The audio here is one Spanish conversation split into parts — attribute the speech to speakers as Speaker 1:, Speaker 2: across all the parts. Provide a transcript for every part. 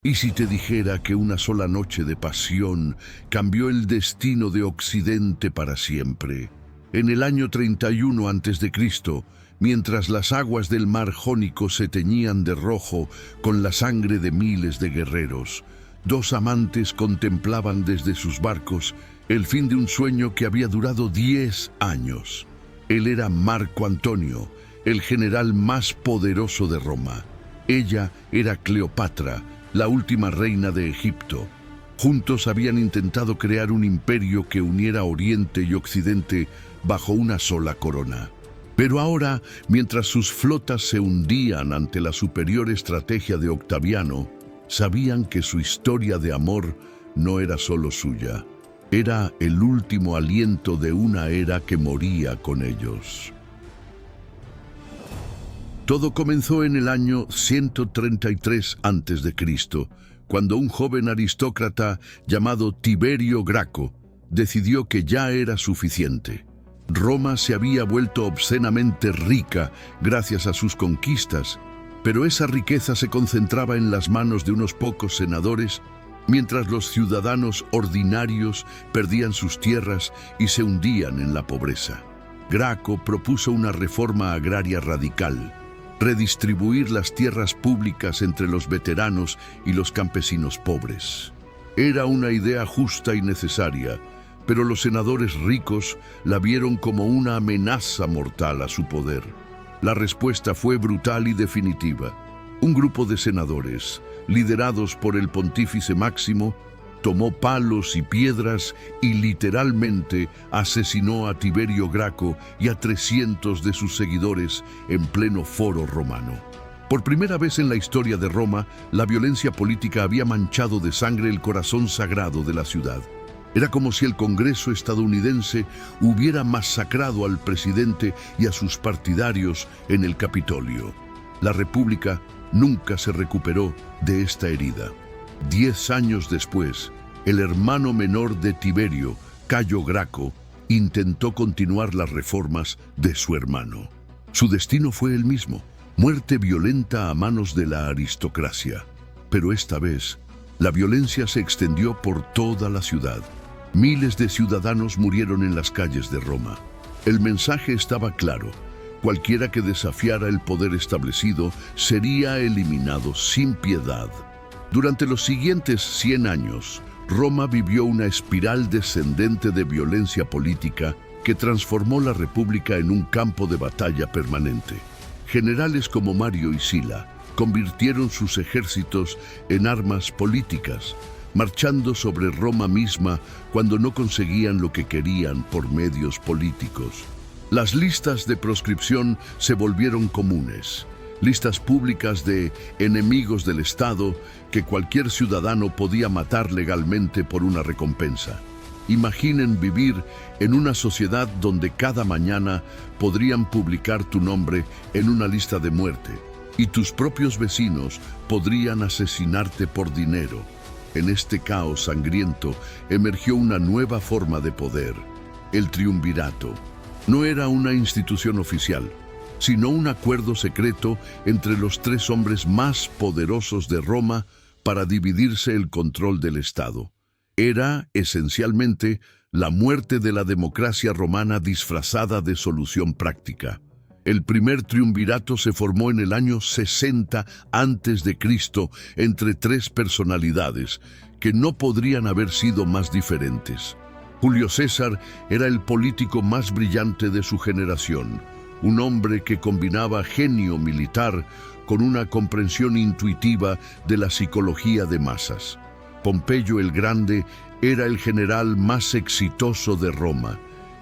Speaker 1: ¿Y si te dijera que una sola noche de pasión cambió el destino de Occidente para siempre? En el año 31 a.C., mientras las aguas del mar Jónico se teñían de rojo con la sangre de miles de guerreros, dos amantes contemplaban desde sus barcos el fin de un sueño que había durado 10 años. Él era Marco Antonio, el general más poderoso de Roma. Ella era Cleopatra, la última reina de Egipto. Juntos habían intentado crear un imperio que uniera Oriente y Occidente bajo una sola corona. Pero ahora, mientras sus flotas se hundían ante la superior estrategia de Octaviano, sabían que su historia de amor no era solo suya. Era el último aliento de una era que moría con ellos. Todo comenzó en el año 133 a.C., cuando un joven aristócrata llamado Tiberio Graco decidió que ya era suficiente. Roma se había vuelto obscenamente rica gracias a sus conquistas, pero esa riqueza se concentraba en las manos de unos pocos senadores, mientras los ciudadanos ordinarios perdían sus tierras y se hundían en la pobreza. Graco propuso una reforma agraria radical: redistribuir las tierras públicas entre los veteranos y los campesinos pobres. Era una idea justa y necesaria, pero los senadores ricos la vieron como una amenaza mortal a su poder. La respuesta fue brutal y definitiva. Un grupo de senadores, liderados por el pontífice Máximo, tomó palos y piedras y literalmente asesinó a Tiberio Graco y a 300 de sus seguidores en pleno foro romano. Por primera vez en la historia de Roma, la violencia política había manchado de sangre el corazón sagrado de la ciudad. Era como si el Congreso estadounidense hubiera masacrado al presidente y a sus partidarios en el Capitolio. La República nunca se recuperó de esta herida. 10 años después, el hermano menor de Tiberio, Cayo Graco, intentó continuar las reformas de su hermano. Su destino fue el mismo: muerte violenta a manos de la aristocracia. Pero esta vez, la violencia se extendió por toda la ciudad. Miles de ciudadanos murieron en las calles de Roma. El mensaje estaba claro: cualquiera que desafiara el poder establecido sería eliminado sin piedad. Durante los siguientes 100 años, Roma vivió una espiral descendente de violencia política que transformó la República en un campo de batalla permanente. Generales como Mario y Sila convirtieron sus ejércitos en armas políticas, marchando sobre Roma misma cuando no conseguían lo que querían por medios políticos. Las listas de proscripción se volvieron comunes. Listas públicas de enemigos del Estado que cualquier ciudadano podía matar legalmente por una recompensa. Imaginen vivir en una sociedad donde cada mañana podrían publicar tu nombre en una lista de muerte y tus propios vecinos podrían asesinarte por dinero. En este caos sangriento emergió una nueva forma de poder: el triunvirato. No era una institución oficial, sino un acuerdo secreto entre los 3 hombres más poderosos de Roma para dividirse el control del Estado. Era, esencialmente, la muerte de la democracia romana disfrazada de solución práctica. El primer triunvirato se formó en el año 60 a.C. entre 3 personalidades que no podrían haber sido más diferentes. Julio César era el político más brillante de su generación, un hombre que combinaba genio militar con una comprensión intuitiva de la psicología de masas. Pompeyo el Grande era el general más exitoso de Roma,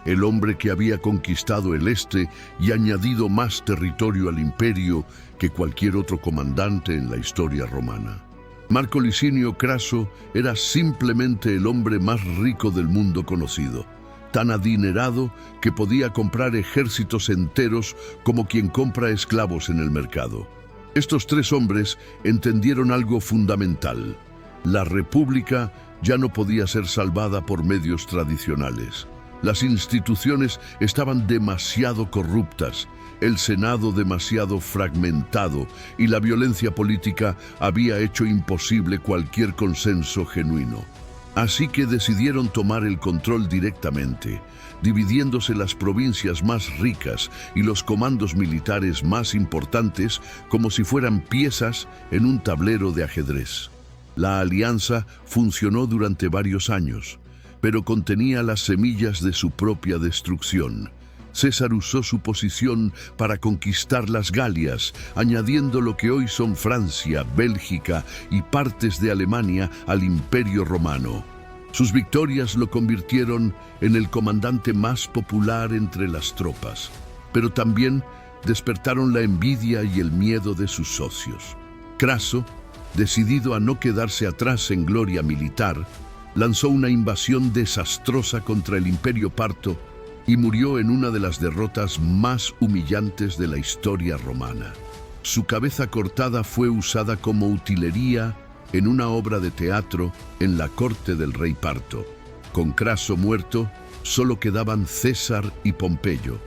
Speaker 1: el hombre que había conquistado el este y añadido más territorio al imperio que cualquier otro comandante en la historia romana. Marco Licinio Craso era simplemente el hombre más rico del mundo conocido, tan adinerado que podía comprar ejércitos enteros como quien compra esclavos en el mercado. Estos 3 hombres entendieron algo fundamental: la República ya no podía ser salvada por medios tradicionales. Las instituciones estaban demasiado corruptas, el Senado demasiado fragmentado y la violencia política había hecho imposible cualquier consenso genuino. Así que decidieron tomar el control directamente, dividiéndose las provincias más ricas y los comandos militares más importantes como si fueran piezas en un tablero de ajedrez. La alianza funcionó durante varios años, pero contenía las semillas de su propia destrucción. César usó su posición para conquistar las Galias, añadiendo lo que hoy son Francia, Bélgica y partes de Alemania al Imperio Romano. Sus victorias lo convirtieron en el comandante más popular entre las tropas, pero también despertaron la envidia y el miedo de sus socios. Craso, decidido a no quedarse atrás en gloria militar, lanzó una invasión desastrosa contra el Imperio Parto y murió en una de las derrotas más humillantes de la historia romana. Su cabeza cortada fue usada como utilería en una obra de teatro en la corte del rey Parto. Con Craso muerto, solo quedaban César y Pompeyo,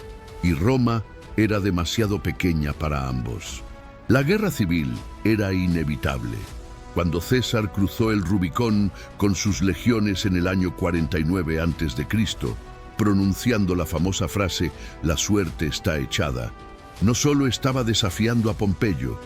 Speaker 1: y Roma era demasiado pequeña para ambos. La guerra civil era inevitable. Cuando César cruzó el Rubicón con sus legiones en el año 49 a.C., pronunciando la famosa frase «La suerte está echada», no solo estaba desafiando a Pompeyo,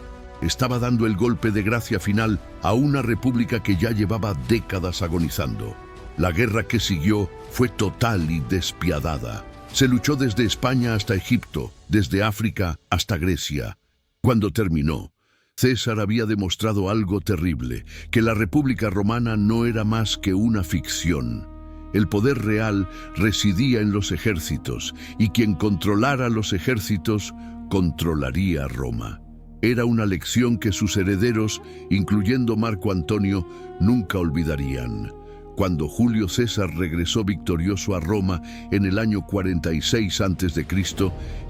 Speaker 1: estaba dando el golpe de gracia final a una república que ya llevaba décadas agonizando. La guerra que siguió fue total y despiadada. Se luchó desde España hasta Egipto, desde África hasta Grecia. Cuando terminó, César había demostrado algo terrible, que la República Romana no era más que una ficción. El poder real residía en los ejércitos, y quien controlara los ejércitos, controlaría Roma. Era una lección que sus herederos, incluyendo Marco Antonio, nunca olvidarían. Cuando Julio César regresó victorioso a Roma en el año 46 a.C.,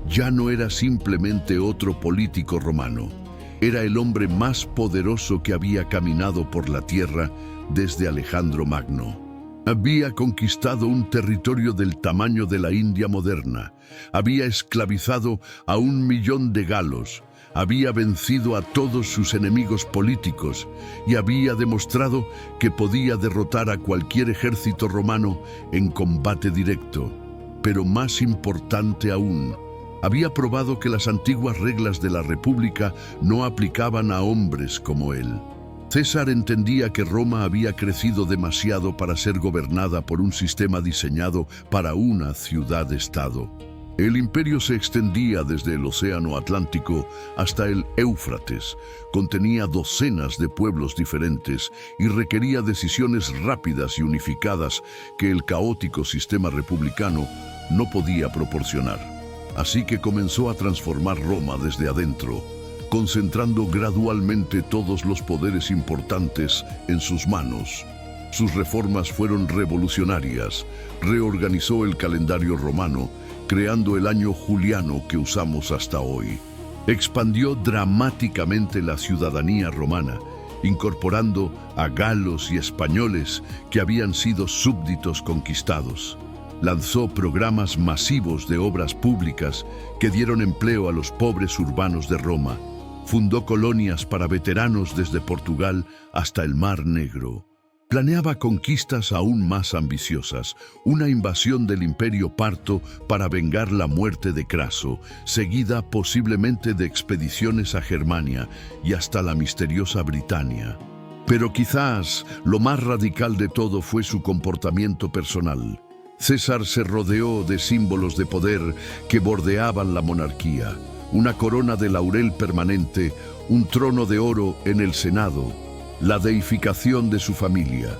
Speaker 1: ya no era simplemente otro político romano. Era el hombre más poderoso que había caminado por la tierra desde Alejandro Magno. Había conquistado un territorio del tamaño de la India moderna, había esclavizado a 1 millón de galos, había vencido a todos sus enemigos políticos y había demostrado que podía derrotar a cualquier ejército romano en combate directo. Pero más importante aún, había probado que las antiguas reglas de la República no aplicaban a hombres como él. César entendía que Roma había crecido demasiado para ser gobernada por un sistema diseñado para una ciudad-estado. El imperio se extendía desde el Océano Atlántico hasta el Éufrates, contenía docenas de pueblos diferentes y requería decisiones rápidas y unificadas que el caótico sistema republicano no podía proporcionar. Así que comenzó a transformar Roma desde adentro, concentrando gradualmente todos los poderes importantes en sus manos. Sus reformas fueron revolucionarias, reorganizó el calendario romano, creando el año juliano que usamos hasta hoy. Expandió dramáticamente la ciudadanía romana, incorporando a galos y españoles que habían sido súbditos conquistados. Lanzó programas masivos de obras públicas que dieron empleo a los pobres urbanos de Roma. Fundó colonias para veteranos desde Portugal hasta el Mar Negro. Planeaba conquistas aún más ambiciosas, una invasión del Imperio Parto para vengar la muerte de Craso, seguida posiblemente de expediciones a Germania y hasta la misteriosa Britania. Pero quizás lo más radical de todo fue su comportamiento personal. César se rodeó de símbolos de poder que bordeaban la monarquía, una corona de laurel permanente, un trono de oro en el Senado, la deificación de su familia.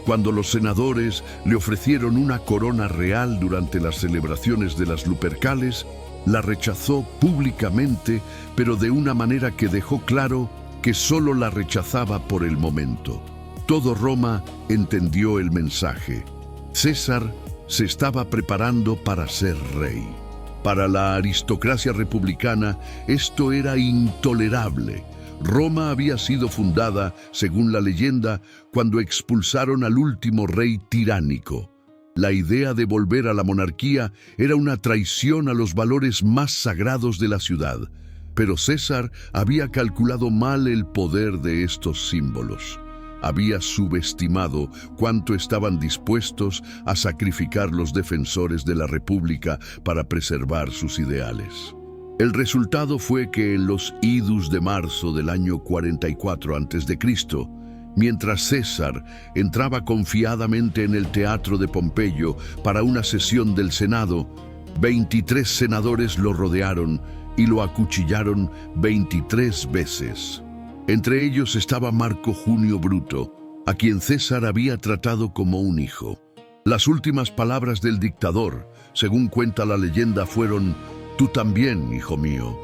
Speaker 1: Cuando los senadores le ofrecieron una corona real durante las celebraciones de las Lupercales, la rechazó públicamente, pero de una manera que dejó claro que solo la rechazaba por el momento. Todo Roma entendió el mensaje. César se estaba preparando para ser rey. Para la aristocracia republicana, esto era intolerable. Roma había sido fundada, según la leyenda, cuando expulsaron al último rey tiránico. La idea de volver a la monarquía era una traición a los valores más sagrados de la ciudad, pero César había calculado mal el poder de estos símbolos. Había subestimado cuánto estaban dispuestos a sacrificar los defensores de la República para preservar sus ideales. El resultado fue que en los idus de marzo del año 44 a.C., mientras César entraba confiadamente en el teatro de Pompeyo para una sesión del Senado, 23 senadores lo rodearon y lo acuchillaron 23 veces. Entre ellos estaba Marco Junio Bruto, a quien César había tratado como un hijo. Las últimas palabras del dictador, según cuenta la leyenda, fueron: «Tú también, hijo mío».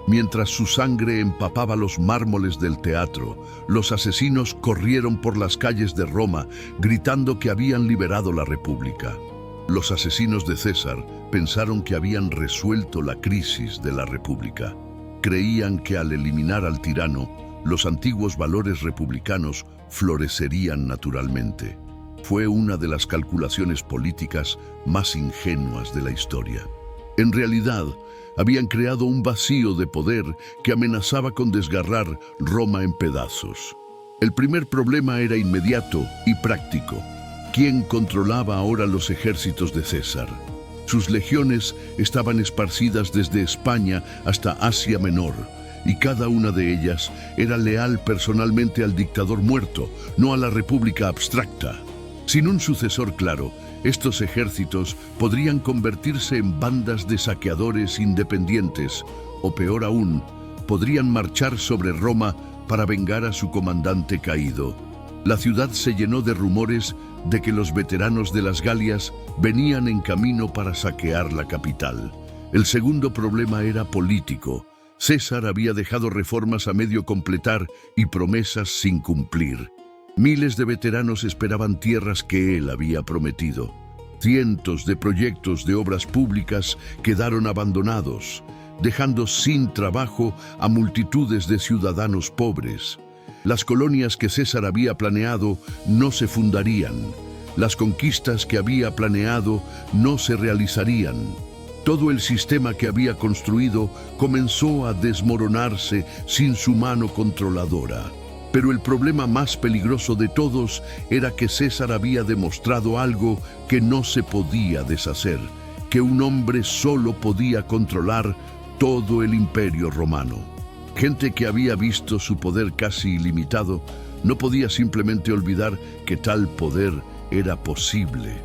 Speaker 1: Mientras su sangre empapaba los mármoles del teatro, los asesinos corrieron por las calles de Roma, gritando que habían liberado la República. Los asesinos de César pensaron que habían resuelto la crisis de la República. Creían que al eliminar al tirano, los antiguos valores republicanos florecerían naturalmente. Fue una de las calculaciones políticas más ingenuas de la historia. En realidad, habían creado un vacío de poder que amenazaba con desgarrar Roma en pedazos. El primer problema era inmediato y práctico. ¿Quién controlaba ahora los ejércitos de César? Sus legiones estaban esparcidas desde España hasta Asia Menor, y cada una de ellas era leal personalmente al dictador muerto, no a la república abstracta. Sin un sucesor claro, estos ejércitos podrían convertirse en bandas de saqueadores independientes, o peor aún, podrían marchar sobre Roma para vengar a su comandante caído. La ciudad se llenó de rumores de que los veteranos de las Galias venían en camino para saquear la capital. El segundo problema era político. César había dejado reformas a medio completar y promesas sin cumplir. Miles de veteranos esperaban tierras que él había prometido. Cientos de proyectos de obras públicas quedaron abandonados, dejando sin trabajo a multitudes de ciudadanos pobres. Las colonias que César había planeado no se fundarían. Las conquistas que había planeado no se realizarían. Todo el sistema que había construido comenzó a desmoronarse sin su mano controladora. Pero el problema más peligroso de todos era que César había demostrado algo que no se podía deshacer, que un hombre solo podía controlar todo el imperio romano. Gente que había visto su poder casi ilimitado no podía simplemente olvidar que tal poder era posible.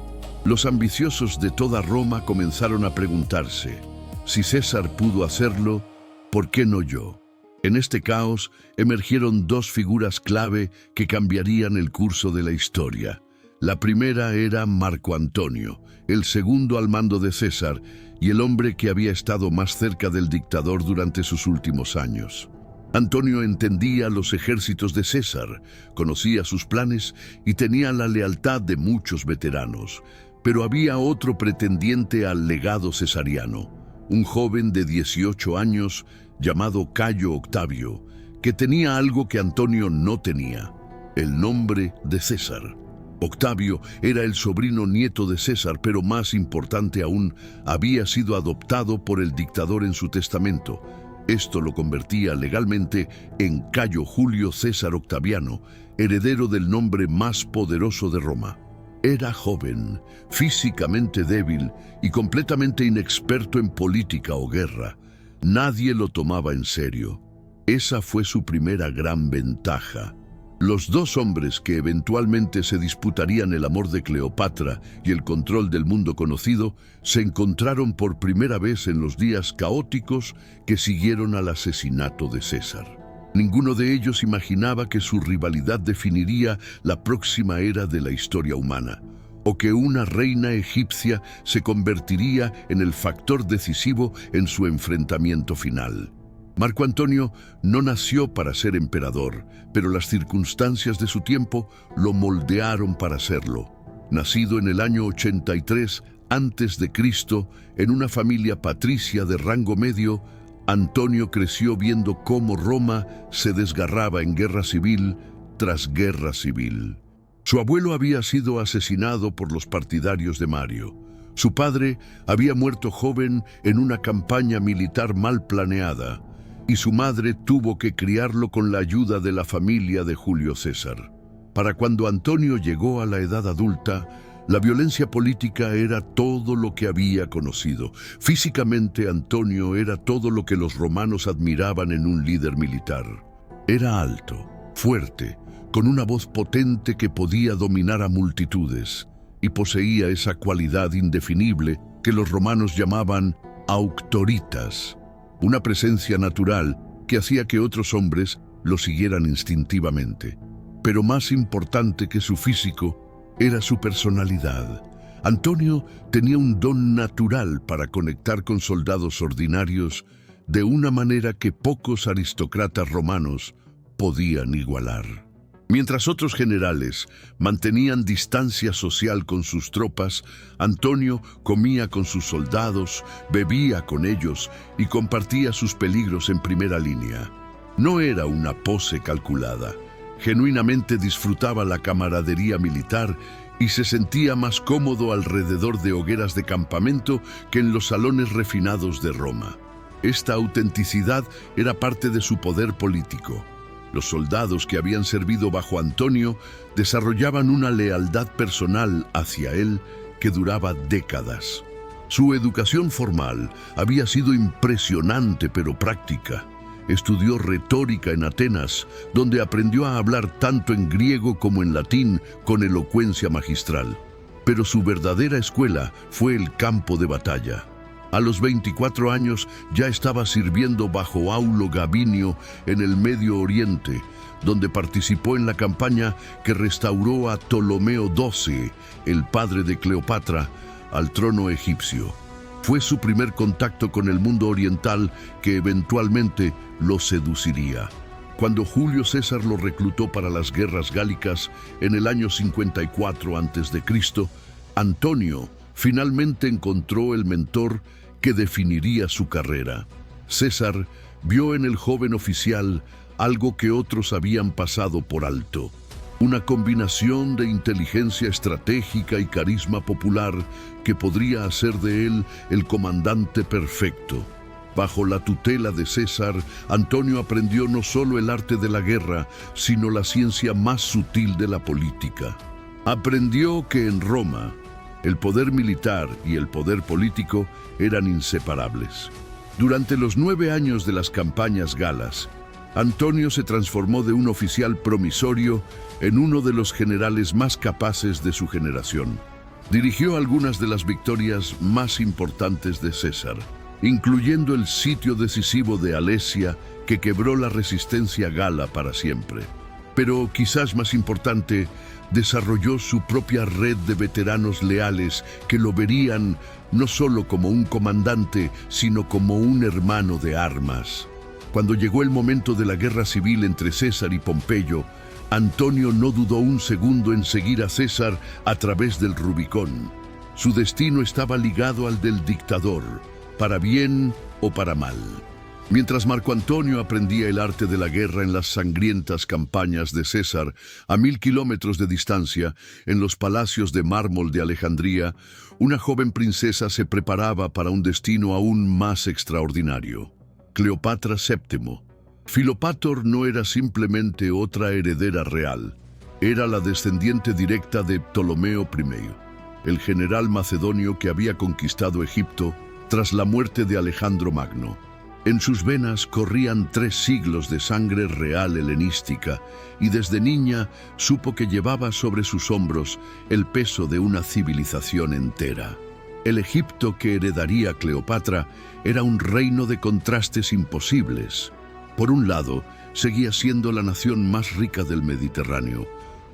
Speaker 1: Los ambiciosos de toda Roma comenzaron a preguntarse: si César pudo hacerlo, ¿por qué no yo? En este caos emergieron dos figuras clave que cambiarían el curso de la historia. La primera era Marco Antonio, el segundo al mando de César y el hombre que había estado más cerca del dictador durante sus últimos años. Antonio entendía los ejércitos de César, conocía sus planes y tenía la lealtad de muchos veteranos. Pero había otro pretendiente al legado cesariano, un joven de 18 años llamado Cayo Octavio, que tenía algo que Antonio no tenía: el nombre de César. Octavio era el sobrino nieto de César, pero más importante aún, había sido adoptado por el dictador en su testamento. Esto lo convertía legalmente en Cayo Julio César Octaviano, heredero del nombre más poderoso de Roma. Era joven, físicamente débil y completamente inexperto en política o guerra. Nadie lo tomaba en serio. Esa fue su primera gran ventaja. Los dos hombres que eventualmente se disputarían el amor de Cleopatra y el control del mundo conocido se encontraron por primera vez en los días caóticos que siguieron al asesinato de César. Ninguno de ellos imaginaba que su rivalidad definiría la próxima era de la historia humana, o que una reina egipcia se convertiría en el factor decisivo en su enfrentamiento final. Marco Antonio no nació para ser emperador, pero las circunstancias de su tiempo lo moldearon para serlo. Nacido en el año 83 a.C., en una familia patricia de rango medio, Antonio creció viendo cómo Roma se desgarraba en guerra civil tras guerra civil. Su abuelo había sido asesinado por los partidarios de Mario. Su padre había muerto joven en una campaña militar mal planeada, y su madre tuvo que criarlo con la ayuda de la familia de Julio César. Para cuando Antonio llegó a la edad adulta, la violencia política era todo lo que había conocido. Físicamente, Antonio era todo lo que los romanos admiraban en un líder militar. Era alto, fuerte, con una voz potente que podía dominar a multitudes, y poseía esa cualidad indefinible que los romanos llamaban auctoritas, una presencia natural que hacía que otros hombres lo siguieran instintivamente. Pero más importante que su físico era su personalidad. Antonio tenía un don natural para conectar con soldados ordinarios de una manera que pocos aristócratas romanos podían igualar. Mientras otros generales mantenían distancia social con sus tropas, Antonio comía con sus soldados, bebía con ellos y compartía sus peligros en primera línea. No era una pose calculada. Genuinamente disfrutaba la camaradería militar y se sentía más cómodo alrededor de hogueras de campamento que en los salones refinados de Roma. Esta autenticidad era parte de su poder político. Los soldados que habían servido bajo Antonio desarrollaban una lealtad personal hacia él que duraba décadas. Su educación formal había sido impresionante pero práctica. Estudió retórica en Atenas, donde aprendió a hablar tanto en griego como en latín con elocuencia magistral. Pero su verdadera escuela fue el campo de batalla. A los 24 años ya estaba sirviendo bajo Aulo Gabinio en el Medio Oriente, donde participó en la campaña que restauró a Ptolomeo XII, el padre de Cleopatra, al trono egipcio. Fue su primer contacto con el mundo oriental que eventualmente lo seduciría. Cuando Julio César lo reclutó para las guerras gálicas en el año 54 a.C., Antonio finalmente encontró el mentor que definiría su carrera. César vio en el joven oficial algo que otros habían pasado por alto: una combinación de inteligencia estratégica y carisma popular que podría hacer de él el comandante perfecto. Bajo la tutela de César, Antonio aprendió no solo el arte de la guerra, sino la ciencia más sutil de la política. Aprendió que en Roma, el poder militar y el poder político eran inseparables. Durante los 9 años de las campañas galas, Antonio se transformó de un oficial promisorio en uno de los generales más capaces de su generación. Dirigió algunas de las victorias más importantes de César, incluyendo el sitio decisivo de Alesia, que quebró la resistencia gala para siempre. Pero quizás más importante, desarrolló su propia red de veteranos leales que lo verían no solo como un comandante, sino como un hermano de armas. Cuando llegó el momento de la guerra civil entre César y Pompeyo, Antonio no dudó un segundo en seguir a César a través del Rubicón. Su destino estaba ligado al del dictador, para bien o para mal. Mientras Marco Antonio aprendía el arte de la guerra en las sangrientas campañas de César, a 1000 kilómetros de distancia, en los palacios de mármol de Alejandría, una joven princesa se preparaba para un destino aún más extraordinario: Cleopatra VII. Filopátor no era simplemente otra heredera real, era la descendiente directa de Ptolomeo I, el general macedonio que había conquistado Egipto tras la muerte de Alejandro Magno. En sus venas corrían 3 siglos de sangre real helenística, y desde niña supo que llevaba sobre sus hombros el peso de una civilización entera. El Egipto que heredaría Cleopatra era un reino de contrastes imposibles. Por un lado, seguía siendo la nación más rica del Mediterráneo,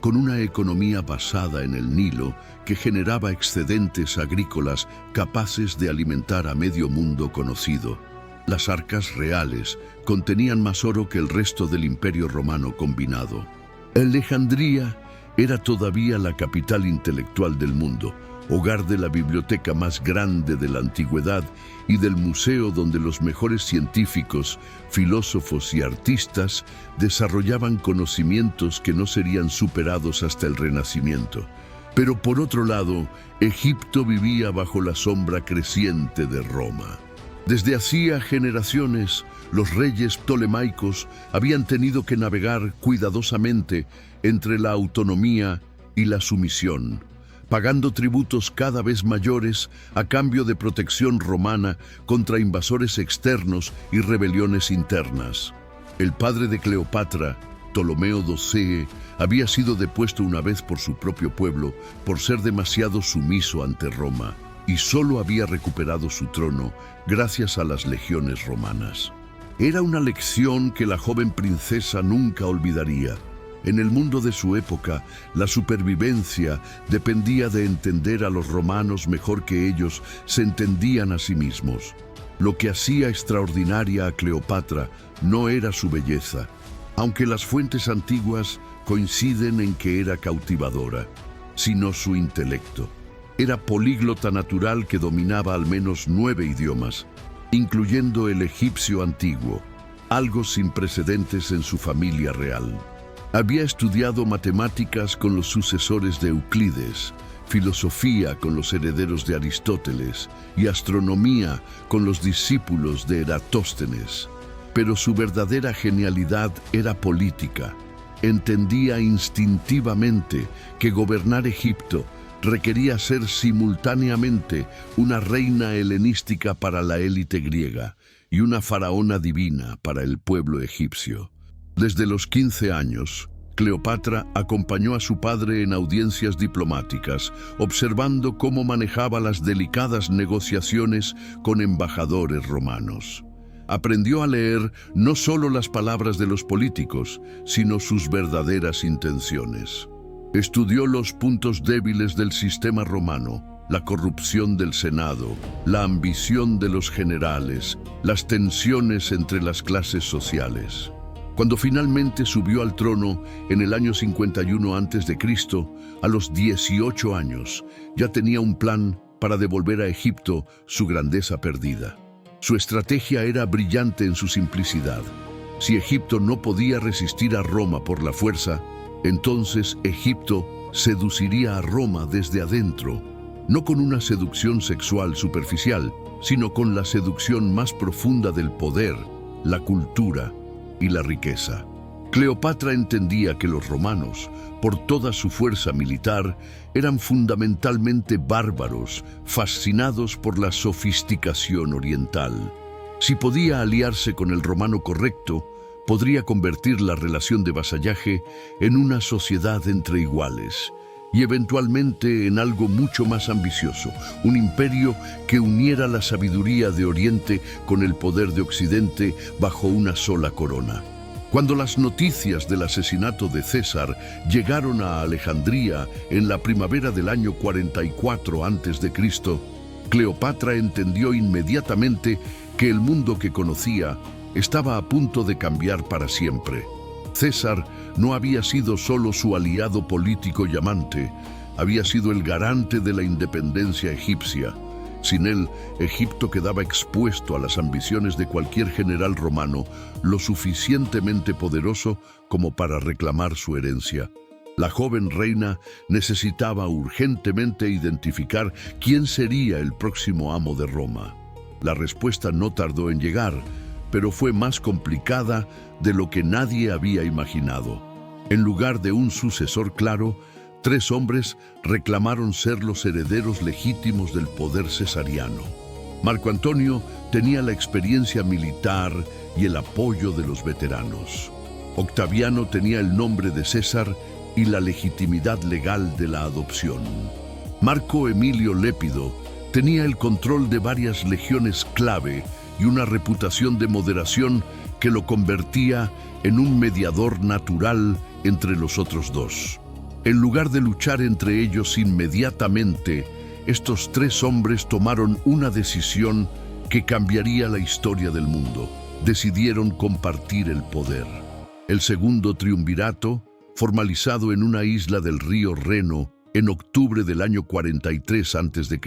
Speaker 1: con una economía basada en el Nilo que generaba excedentes agrícolas capaces de alimentar a medio mundo conocido. Las arcas reales contenían más oro que el resto del Imperio Romano combinado. Alejandría era todavía la capital intelectual del mundo, hogar de la biblioteca más grande de la antigüedad y del museo donde los mejores científicos, filósofos y artistas desarrollaban conocimientos que no serían superados hasta el Renacimiento. Pero por otro lado, Egipto vivía bajo la sombra creciente de Roma. Desde hacía generaciones, los reyes ptolemaicos habían tenido que navegar cuidadosamente entre la autonomía y la sumisión, pagando tributos cada vez mayores a cambio de protección romana contra invasores externos y rebeliones internas. El padre de Cleopatra, Ptolomeo Docee, había sido depuesto una vez por su propio pueblo por ser demasiado sumiso ante Roma, y solo había recuperado su trono gracias a las legiones romanas. Era una lección que la joven princesa nunca olvidaría. En el mundo de su época, la supervivencia dependía de entender a los romanos mejor que ellos se entendían a sí mismos. Lo que hacía extraordinaria a Cleopatra no era su belleza, aunque las fuentes antiguas coinciden en que era cautivadora, sino su intelecto. Era políglota natural que dominaba al menos 9 idiomas, incluyendo el egipcio antiguo, algo sin precedentes en su familia real. Había estudiado matemáticas con los sucesores de Euclides, filosofía con los herederos de Aristóteles y astronomía con los discípulos de Eratóstenes. Pero su verdadera genialidad era política. Entendía instintivamente que gobernar Egipto requería ser simultáneamente una reina helenística para la élite griega y una faraona divina para el pueblo egipcio. Desde los 15 años, Cleopatra acompañó a su padre en audiencias diplomáticas, observando cómo manejaba las delicadas negociaciones con embajadores romanos. Aprendió a leer no solo las palabras de los políticos, sino sus verdaderas intenciones. Estudió los puntos débiles del sistema romano, la corrupción del Senado, la ambición de los generales, las tensiones entre las clases sociales. Cuando finalmente subió al trono en el año 51 a.C., a los 18 años, ya tenía un plan para devolver a Egipto su grandeza perdida. Su estrategia era brillante en su simplicidad. Si Egipto no podía resistir a Roma por la fuerza, entonces Egipto seduciría a Roma desde adentro, no con una seducción sexual superficial, sino con la seducción más profunda del poder, la cultura y la riqueza. Cleopatra entendía que los romanos, por toda su fuerza militar, eran fundamentalmente bárbaros, fascinados por la sofisticación oriental. Si podía aliarse con el romano correcto, podría convertir la relación de vasallaje en una sociedad entre iguales y eventualmente en algo mucho más ambicioso, un imperio que uniera la sabiduría de Oriente con el poder de Occidente bajo una sola corona. Cuando las noticias del asesinato de César llegaron a Alejandría en la primavera del año 44 a.C., Cleopatra entendió inmediatamente que el mundo que conocía estaba a punto de cambiar para siempre. César no había sido solo su aliado político y amante, había sido el garante de la independencia egipcia. Sin él, Egipto quedaba expuesto a las ambiciones de cualquier general romano lo suficientemente poderoso como para reclamar su herencia. La joven reina necesitaba urgentemente identificar quién sería el próximo amo de Roma. La respuesta no tardó en llegar, pero fue más complicada de lo que nadie había imaginado. En lugar de un sucesor claro, 3 hombres reclamaron ser los herederos legítimos del poder cesariano. Marco Antonio tenía la experiencia militar y el apoyo de los veteranos. Octaviano tenía el nombre de César y la legitimidad legal de la adopción. Marco Emilio Lépido tenía el control de varias legiones clave y una reputación de moderación que lo convertía en un mediador natural entre los otros dos. En lugar de luchar entre ellos inmediatamente, estos 3 hombres tomaron una decisión que cambiaría la historia del mundo. Decidieron compartir el poder. El segundo triunvirato, formalizado en una isla del río Reno, en octubre del año 43 a.C.,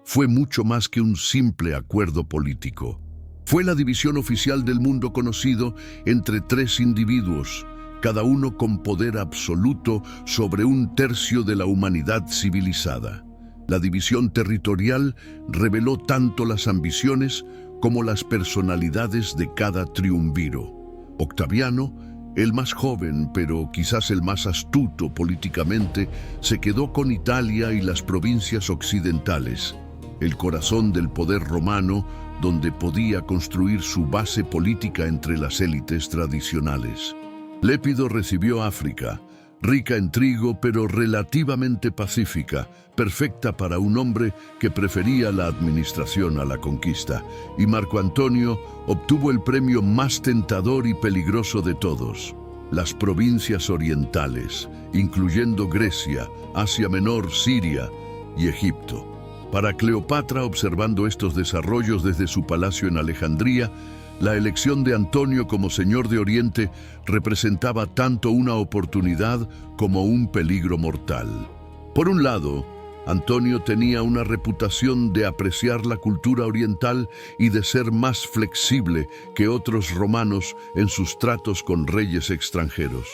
Speaker 1: fue mucho más que un simple acuerdo político. Fue la división oficial del mundo conocido entre tres individuos, cada uno con poder absoluto sobre un tercio de la humanidad civilizada. La división territorial reveló tanto las ambiciones como las personalidades de cada triunviro. Octaviano, el más joven, pero quizás el más astuto políticamente, se quedó con Italia y las provincias occidentales, el corazón del poder romano, donde podía construir su base política entre las élites tradicionales. Lépido recibió África, rica en trigo pero relativamente pacífica, perfecta para un hombre que prefería la administración a la conquista, y Marco Antonio obtuvo el premio más tentador y peligroso de todos: las provincias orientales, incluyendo Grecia, Asia Menor, Siria y Egipto. Para Cleopatra, observando estos desarrollos desde su palacio en Alejandría, la elección de Antonio como señor de Oriente representaba tanto una oportunidad como un peligro mortal. Por un lado, Antonio tenía una reputación de apreciar la cultura oriental y de ser más flexible que otros romanos en sus tratos con reyes extranjeros.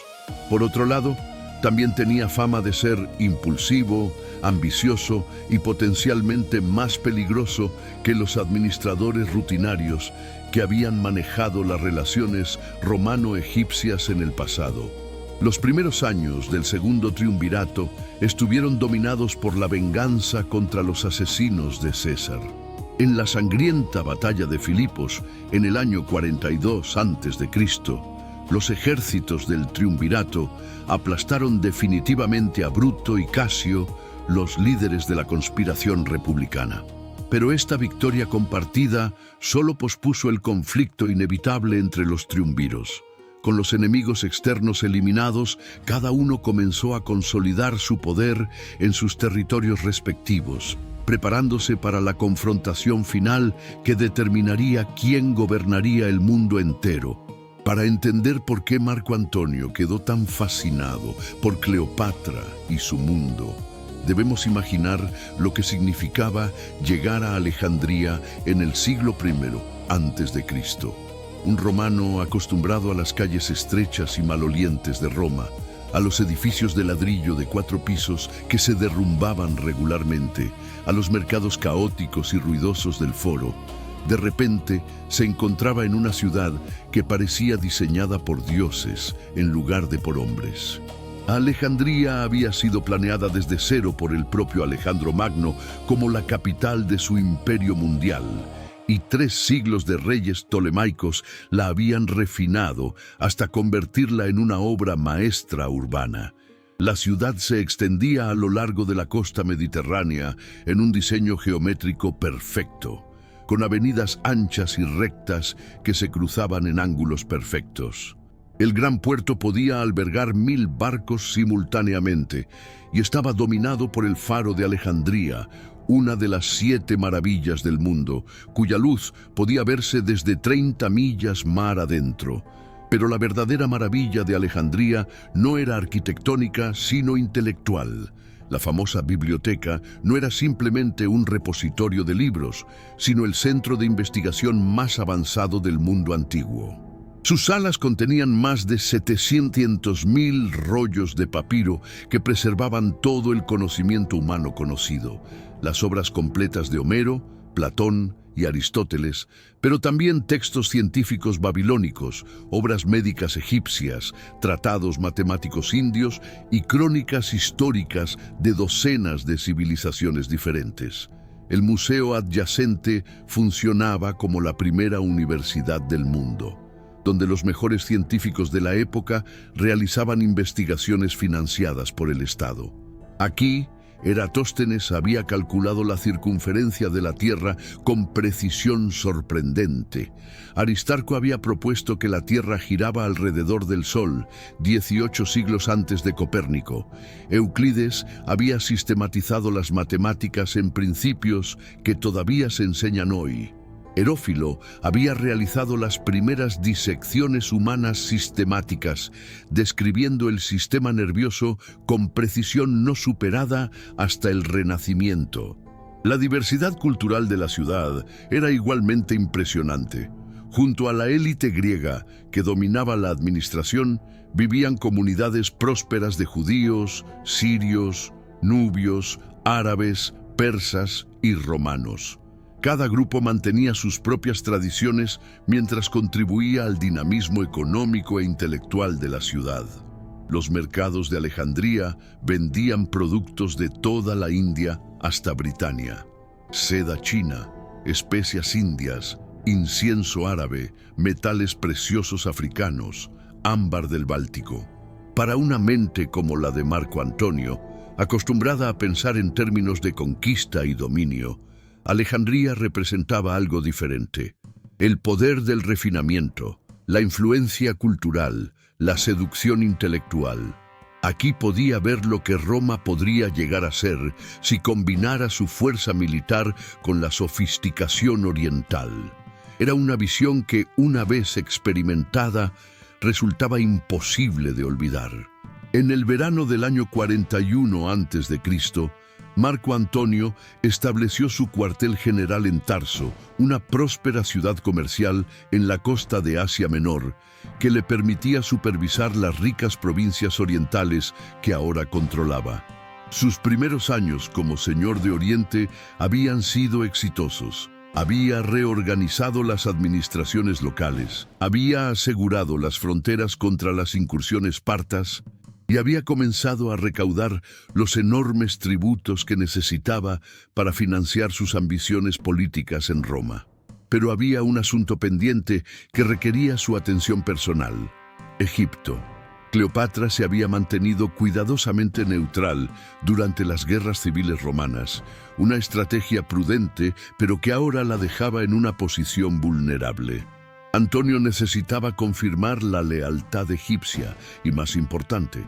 Speaker 1: Por otro lado, también tenía fama de ser impulsivo, ambicioso y potencialmente más peligroso que los administradores rutinarios que habían manejado las relaciones romano-egipcias en el pasado. Los primeros años del segundo triunvirato estuvieron dominados por la venganza contra los asesinos de César. En la sangrienta batalla de Filipos, en el año 42 a.C., los ejércitos del triunvirato aplastaron definitivamente a Bruto y Casio, los líderes de la conspiración republicana. Pero esta victoria compartida solo pospuso el conflicto inevitable entre los triunviros. Con los enemigos externos eliminados, cada uno comenzó a consolidar su poder en sus territorios respectivos, preparándose para la confrontación final que determinaría quién gobernaría el mundo entero. Para entender por qué Marco Antonio quedó tan fascinado por Cleopatra y su mundo, debemos imaginar lo que significaba llegar a Alejandría en el siglo I a.C. Un romano acostumbrado a las calles estrechas y malolientes de Roma, a los edificios de ladrillo de 4 pisos que se derrumbaban regularmente, a los mercados caóticos y ruidosos del foro, de repente se encontraba en una ciudad que parecía diseñada por dioses en lugar de por hombres. Alejandría había sido planeada desde cero por el propio Alejandro Magno como la capital de su imperio mundial, y 3 siglos de reyes ptolemaicos la habían refinado hasta convertirla en una obra maestra urbana. La ciudad se extendía a lo largo de la costa mediterránea en un diseño geométrico perfecto, con avenidas anchas y rectas que se cruzaban en ángulos perfectos. El gran puerto podía albergar 1000 barcos simultáneamente y estaba dominado por el faro de Alejandría, una de las 7 maravillas del mundo, cuya luz podía verse desde 30 millas mar adentro. Pero la verdadera maravilla de Alejandría no era arquitectónica, sino intelectual. La famosa biblioteca no era simplemente un repositorio de libros, sino el centro de investigación más avanzado del mundo antiguo. Sus salas contenían más de 700.000 rollos de papiro que preservaban todo el conocimiento humano conocido, las obras completas de Homero, Platón y Aristóteles, pero también textos científicos babilónicos, obras médicas egipcias, tratados matemáticos indios y crónicas históricas de docenas de civilizaciones diferentes. El museo adyacente funcionaba como la primera universidad del mundo, donde los mejores científicos de la época realizaban investigaciones financiadas por el Estado. Aquí, Eratóstenes había calculado la circunferencia de la Tierra con precisión sorprendente. Aristarco había propuesto que la Tierra giraba alrededor del Sol, 18 siglos antes de Copérnico. Euclides había sistematizado las matemáticas en principios que todavía se enseñan hoy. Herófilo había realizado las primeras disecciones humanas sistemáticas, describiendo el sistema nervioso con precisión no superada hasta el Renacimiento. La diversidad cultural de la ciudad era igualmente impresionante. Junto a la élite griega que dominaba la administración, vivían comunidades prósperas de judíos, sirios, nubios, árabes, persas y romanos. Cada grupo mantenía sus propias tradiciones mientras contribuía al dinamismo económico e intelectual de la ciudad. Los mercados de Alejandría vendían productos de toda la India hasta Britania. Seda china, especias indias, incienso árabe, metales preciosos africanos, ámbar del Báltico. Para una mente como la de Marco Antonio, acostumbrada a pensar en términos de conquista y dominio, Alejandría representaba algo diferente. El poder del refinamiento, la influencia cultural, la seducción intelectual. Aquí podía ver lo que Roma podría llegar a ser si combinara su fuerza militar con la sofisticación oriental. Era una visión que, una vez experimentada, resultaba imposible de olvidar. En el verano del año 41 a.C., Marco Antonio estableció su cuartel general en Tarso, una próspera ciudad comercial en la costa de Asia Menor, que le permitía supervisar las ricas provincias orientales que ahora controlaba. Sus primeros años como señor de Oriente habían sido exitosos. Había reorganizado las administraciones locales, había asegurado las fronteras contra las incursiones partas, y había comenzado a recaudar los enormes tributos que necesitaba para financiar sus ambiciones políticas en Roma. Pero había un asunto pendiente que requería su atención personal: Egipto. Cleopatra se había mantenido cuidadosamente neutral durante las guerras civiles romanas, una estrategia prudente, pero que ahora la dejaba en una posición vulnerable. Antonio necesitaba confirmar la lealtad egipcia y, más importante,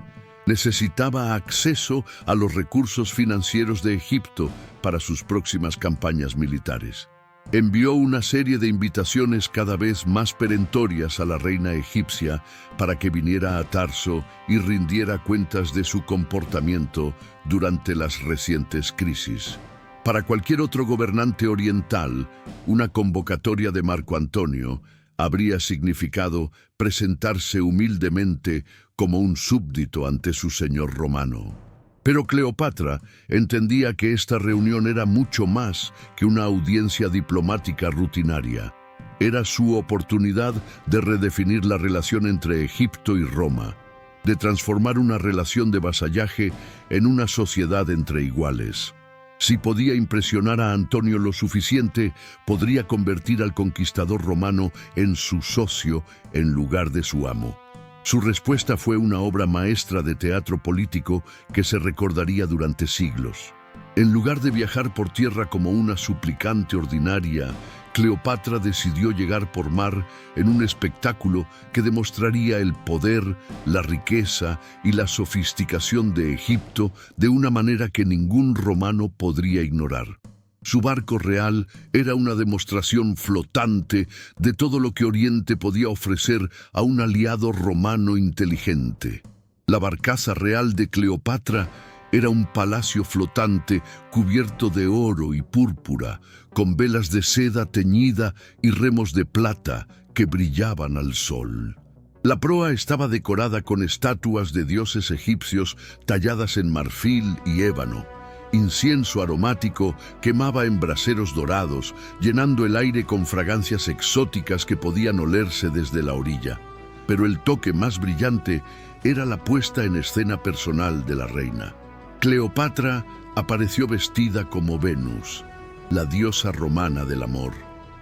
Speaker 1: necesitaba acceso a los recursos financieros de Egipto para sus próximas campañas militares. Envió una serie de invitaciones cada vez más perentorias a la reina egipcia para que viniera a Tarso y rindiera cuentas de su comportamiento durante las recientes crisis. Para cualquier otro gobernante oriental, una convocatoria de Marco Antonio habría significado presentarse humildemente como un súbdito ante su señor romano. Pero Cleopatra entendía que esta reunión era mucho más que una audiencia diplomática rutinaria. Era su oportunidad de redefinir la relación entre Egipto y Roma, de transformar una relación de vasallaje en una sociedad entre iguales. Si podía impresionar a Antonio lo suficiente, podría convertir al conquistador romano en su socio en lugar de su amo. Su respuesta fue una obra maestra de teatro político que se recordaría durante siglos. En lugar de viajar por tierra como una suplicante ordinaria, Cleopatra decidió llegar por mar en un espectáculo que demostraría el poder, la riqueza y la sofisticación de Egipto de una manera que ningún romano podría ignorar. Su barco real era una demostración flotante de todo lo que Oriente podía ofrecer a un aliado romano inteligente. La barcaza real de Cleopatra era un palacio flotante cubierto de oro y púrpura, con velas de seda teñida y remos de plata que brillaban al sol. La proa estaba decorada con estatuas de dioses egipcios talladas en marfil y ébano. Incienso aromático quemaba en braseros dorados, llenando el aire con fragancias exóticas que podían olerse desde la orilla. Pero el toque más brillante era la puesta en escena personal de la reina. Cleopatra apareció vestida como Venus, la diosa romana del amor,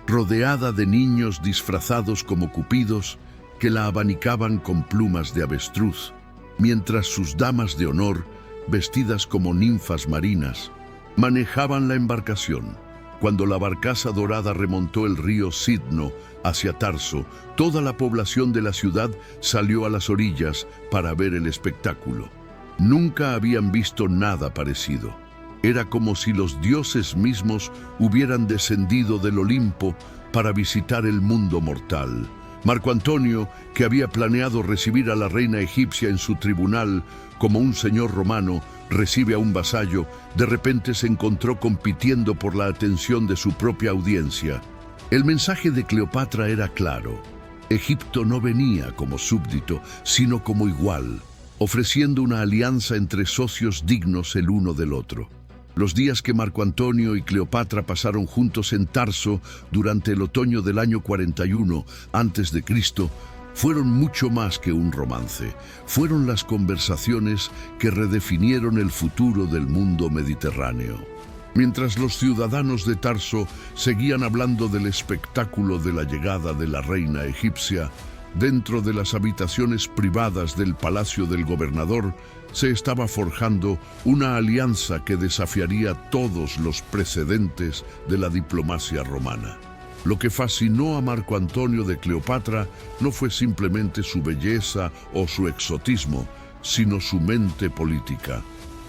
Speaker 1: rodeada de niños disfrazados como cupidos que la abanicaban con plumas de avestruz, mientras sus damas de honor, vestidas como ninfas marinas, manejaban la embarcación. Cuando la barcaza dorada remontó el río Sidno hacia Tarso, toda la población de la ciudad salió a las orillas para ver el espectáculo. Nunca habían visto nada parecido. Era como si los dioses mismos hubieran descendido del Olimpo para visitar el mundo mortal. Marco Antonio, que había planeado recibir a la reina egipcia en su tribunal como un señor romano recibe a un vasallo, de repente se encontró compitiendo por la atención de su propia audiencia. El mensaje de Cleopatra era claro. Egipto no venía como súbdito, sino como igual, ofreciendo una alianza entre socios dignos el uno del otro. Los días que Marco Antonio y Cleopatra pasaron juntos en Tarso durante el otoño del año 41 a.C. fueron mucho más que un romance. Fueron las conversaciones que redefinieron el futuro del mundo mediterráneo. Mientras los ciudadanos de Tarso seguían hablando del espectáculo de la llegada de la reina egipcia, dentro de las habitaciones privadas del palacio del gobernador, se estaba forjando una alianza que desafiaría todos los precedentes de la diplomacia romana. Lo que fascinó a Marco Antonio de Cleopatra no fue simplemente su belleza o su exotismo, sino su mente política.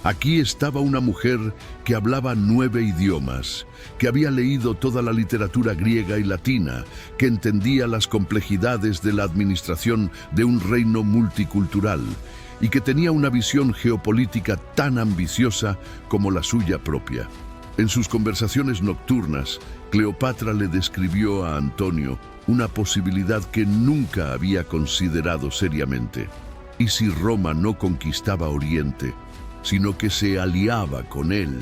Speaker 1: Aquí estaba una mujer que hablaba 9 idiomas, que había leído toda la literatura griega y latina, que entendía las complejidades de la administración de un reino multicultural y que tenía una visión geopolítica tan ambiciosa como la suya propia. En sus conversaciones nocturnas, Cleopatra le describió a Antonio una posibilidad que nunca había considerado seriamente. ¿Y si Roma no conquistaba Oriente, sino que se aliaba con él?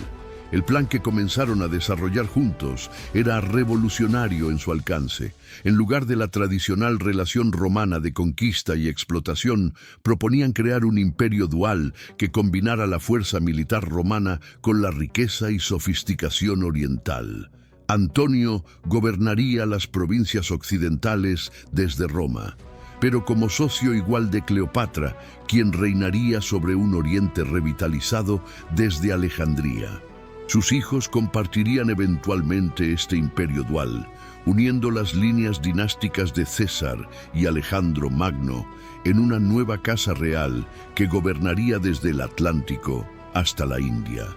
Speaker 1: El plan que comenzaron a desarrollar juntos era revolucionario en su alcance. En lugar de la tradicional relación romana de conquista y explotación, proponían crear un imperio dual que combinara la fuerza militar romana con la riqueza y sofisticación oriental. Antonio gobernaría las provincias occidentales desde Roma, pero como socio igual de Cleopatra, quien reinaría sobre un Oriente revitalizado desde Alejandría. Sus hijos compartirían eventualmente este imperio dual, uniendo las líneas dinásticas de César y Alejandro Magno en una nueva casa real que gobernaría desde el Atlántico hasta la India.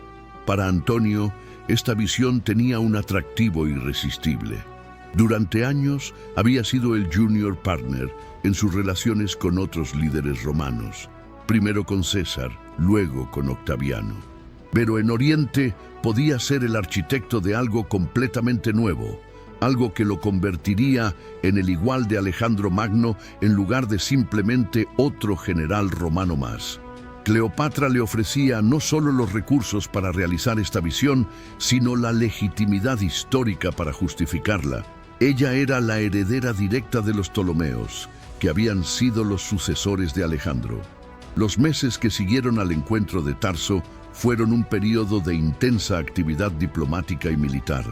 Speaker 1: Para Antonio, esta visión tenía un atractivo irresistible. Durante años había sido el junior partner en sus relaciones con otros líderes romanos, primero con César, luego con Octaviano. Pero en Oriente podía ser el arquitecto de algo completamente nuevo, algo que lo convertiría en el igual de Alejandro Magno en lugar de simplemente otro general romano más. Cleopatra le ofrecía no solo los recursos para realizar esta visión, sino la legitimidad histórica para justificarla. Ella era la heredera directa de los Ptolomeos, que habían sido los sucesores de Alejandro. Los meses que siguieron al encuentro de Tarso fueron un periodo de intensa actividad diplomática y militar.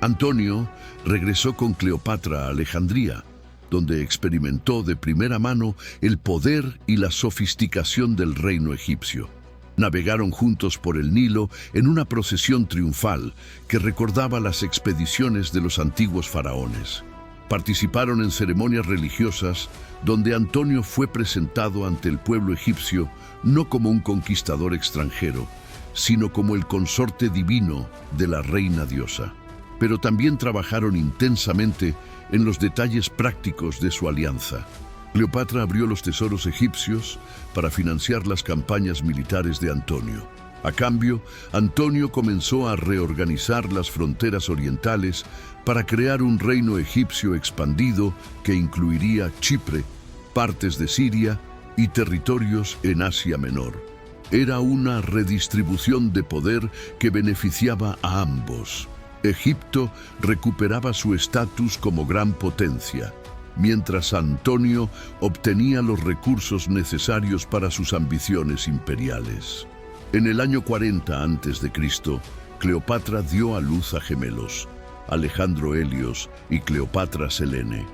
Speaker 1: Antonio regresó con Cleopatra a Alejandría, donde experimentó de primera mano el poder y la sofisticación del reino egipcio. Navegaron juntos por el Nilo en una procesión triunfal que recordaba las expediciones de los antiguos faraones. Participaron en ceremonias religiosas donde Antonio fue presentado ante el pueblo egipcio no como un conquistador extranjero, sino como el consorte divino de la reina diosa. Pero también trabajaron intensamente en los detalles prácticos de su alianza. Cleopatra abrió los tesoros egipcios para financiar las campañas militares de Antonio. A cambio, Antonio comenzó a reorganizar las fronteras orientales para crear un reino egipcio expandido que incluiría Chipre, partes de Siria y territorios en Asia Menor. Era una redistribución de poder que beneficiaba a ambos. Egipto recuperaba su estatus como gran potencia, mientras Antonio obtenía los recursos necesarios para sus ambiciones imperiales. En el año 40 a.C., Cleopatra dio a luz a gemelos, Alejandro Helios y Cleopatra Selene.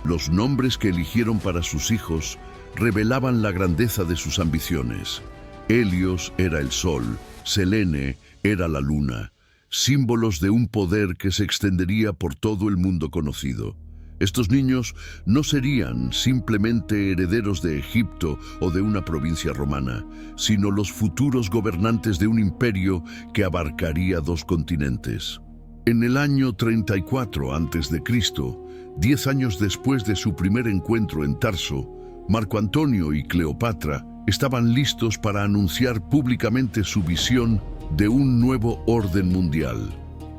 Speaker 1: Los nombres que eligieron para sus hijos revelaban la grandeza de sus ambiciones. Helios era el sol, Selene era la luna, símbolos de un poder que se extendería por todo el mundo conocido. Estos niños no serían simplemente herederos de Egipto o de una provincia romana, sino los futuros gobernantes de un imperio que abarcaría 2 continentes. En el año 34 a.C., 10 años después de su primer encuentro en Tarso, Marco Antonio y Cleopatra estaban listos para anunciar públicamente su visión de un nuevo orden mundial.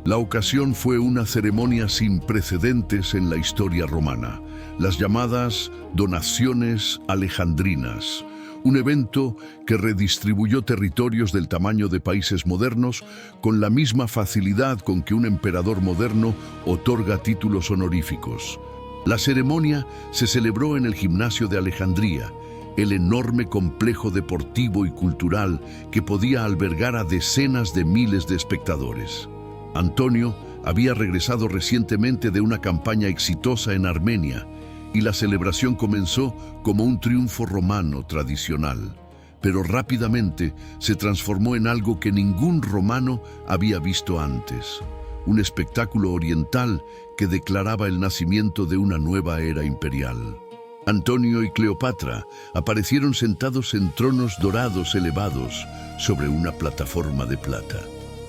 Speaker 1: La ocasión fue una ceremonia sin precedentes en la historia romana, las llamadas donaciones alejandrinas, un evento que redistribuyó territorios del tamaño de países modernos con la misma facilidad con que un emperador moderno otorga títulos honoríficos. La ceremonia se celebró en el Gimnasio de Alejandría, el enorme complejo deportivo y cultural que podía albergar a decenas de miles de espectadores. Antonio había regresado recientemente de una campaña exitosa en Armenia, y la celebración comenzó como un triunfo romano tradicional, pero rápidamente se transformó en algo que ningún romano había visto antes, un espectáculo oriental que declaraba el nacimiento de una nueva era imperial. Antonio y Cleopatra aparecieron sentados en tronos dorados elevados sobre una plataforma de plata.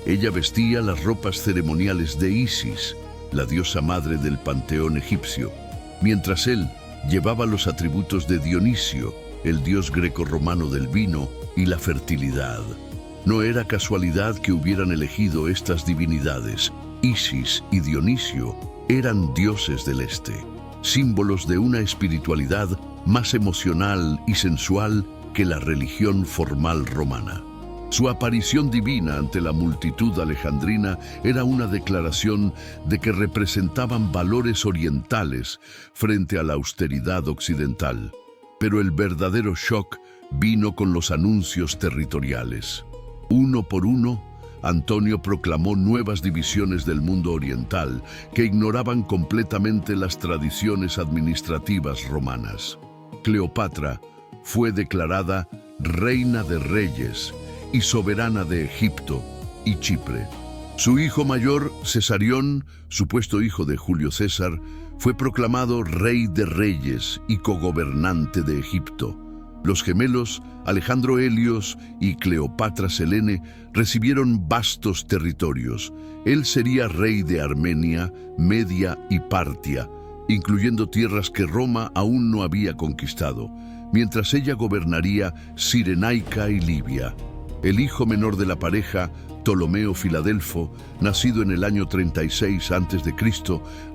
Speaker 1: Ella vestía las ropas ceremoniales de Isis, la diosa madre del panteón egipcio, mientras él llevaba los atributos de Dionisio, el dios greco-romano del vino y la fertilidad. No era casualidad que hubieran elegido estas divinidades. Isis y Dionisio eran dioses del este, símbolos de una espiritualidad más emocional y sensual que la religión formal romana. Su aparición divina ante la multitud alejandrina era una declaración de que representaban valores orientales frente a la austeridad occidental. Pero el verdadero shock vino con los anuncios territoriales. Uno por uno, Antonio proclamó nuevas divisiones del mundo oriental que ignoraban completamente las tradiciones administrativas romanas. Cleopatra fue declarada reina de reyes y soberana de Egipto y Chipre. Su hijo mayor, Cesarión, supuesto hijo de Julio César, fue proclamado rey de reyes y cogobernante de Egipto. Los gemelos, Alejandro Helios y Cleopatra Selene, recibieron vastos territorios. Él sería rey de Armenia, Media y Partia, incluyendo tierras que Roma aún no había conquistado, mientras ella gobernaría Cirenaica y Libia. El hijo menor de la pareja, Ptolomeo Filadelfo, nacido en el año 36 a.C.,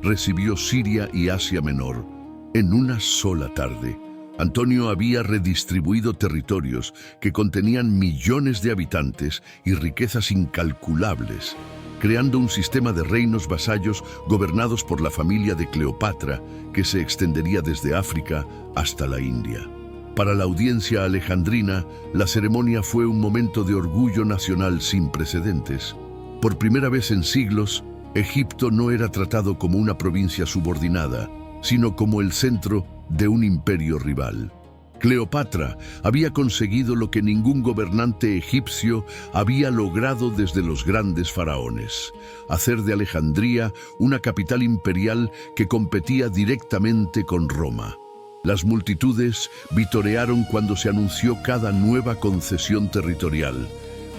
Speaker 1: recibió Siria y Asia Menor. En una sola tarde, Antonio había redistribuido territorios que contenían millones de habitantes y riquezas incalculables, creando un sistema de reinos vasallos gobernados por la familia de Cleopatra, que se extendería desde África hasta la India. Para la audiencia alejandrina, la ceremonia fue un momento de orgullo nacional sin precedentes. Por primera vez en siglos, Egipto no era tratado como una provincia subordinada, sino como el centro de un imperio rival. Cleopatra había conseguido lo que ningún gobernante egipcio había logrado desde los grandes faraones: hacer de Alejandría una capital imperial que competía directamente con Roma. Las multitudes vitorearon cuando se anunció cada nueva concesión territorial,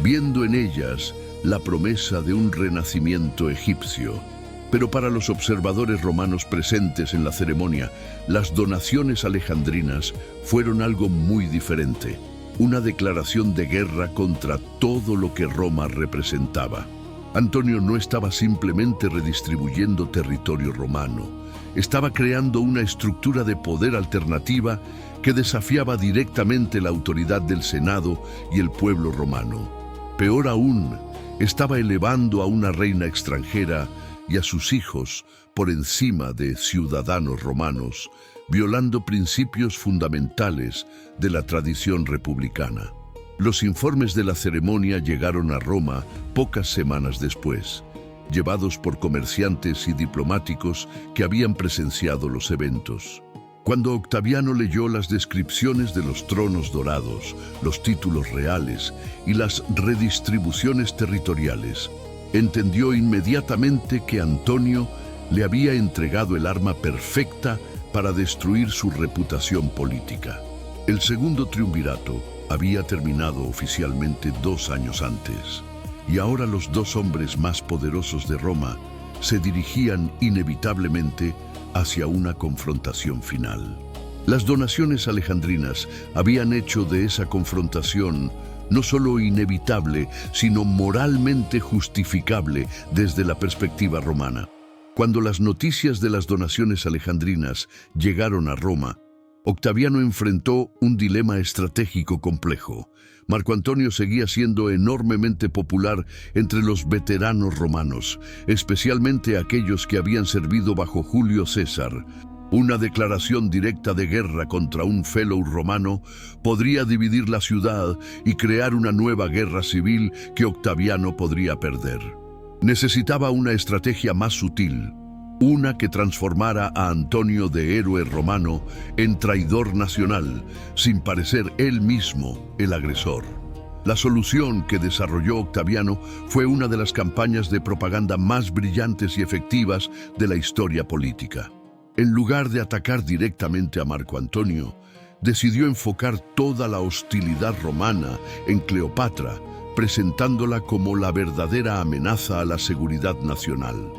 Speaker 1: viendo en ellas la promesa de un renacimiento egipcio. Pero para los observadores romanos presentes en la ceremonia, las donaciones alejandrinas fueron algo muy diferente, una declaración de guerra contra todo lo que Roma representaba. Antonio no estaba simplemente redistribuyendo territorio romano, estaba creando una estructura de poder alternativa que desafiaba directamente la autoridad del Senado y el pueblo romano. Peor aún, estaba elevando a una reina extranjera y a sus hijos por encima de ciudadanos romanos, violando principios fundamentales de la tradición republicana. Los informes de la ceremonia llegaron a Roma pocas semanas después, llevados por comerciantes y diplomáticos que habían presenciado los eventos. Cuando Octaviano leyó las descripciones de los tronos dorados, los títulos reales y las redistribuciones territoriales, entendió inmediatamente que Antonio le había entregado el arma perfecta para destruir su reputación política. El segundo triunvirato había terminado oficialmente 2 años antes, y ahora los 2 hombres más poderosos de Roma se dirigían inevitablemente hacia una confrontación final. Las donaciones alejandrinas habían hecho de esa confrontación no solo inevitable, sino moralmente justificable desde la perspectiva romana. Cuando las noticias de las donaciones alejandrinas llegaron a Roma, Octaviano enfrentó un dilema estratégico complejo. Marco Antonio seguía siendo enormemente popular entre los veteranos romanos, especialmente aquellos que habían servido bajo Julio César. Una declaración directa de guerra contra un fellow romano podría dividir la ciudad y crear una nueva guerra civil que Octaviano podría perder. Necesitaba una estrategia más sutil, una que transformara a Antonio de héroe romano en traidor nacional, sin parecer él mismo el agresor. La solución que desarrolló Octaviano fue una de las campañas de propaganda más brillantes y efectivas de la historia política. En lugar de atacar directamente a Marco Antonio, decidió enfocar toda la hostilidad romana en Cleopatra, presentándola como la verdadera amenaza a la seguridad nacional.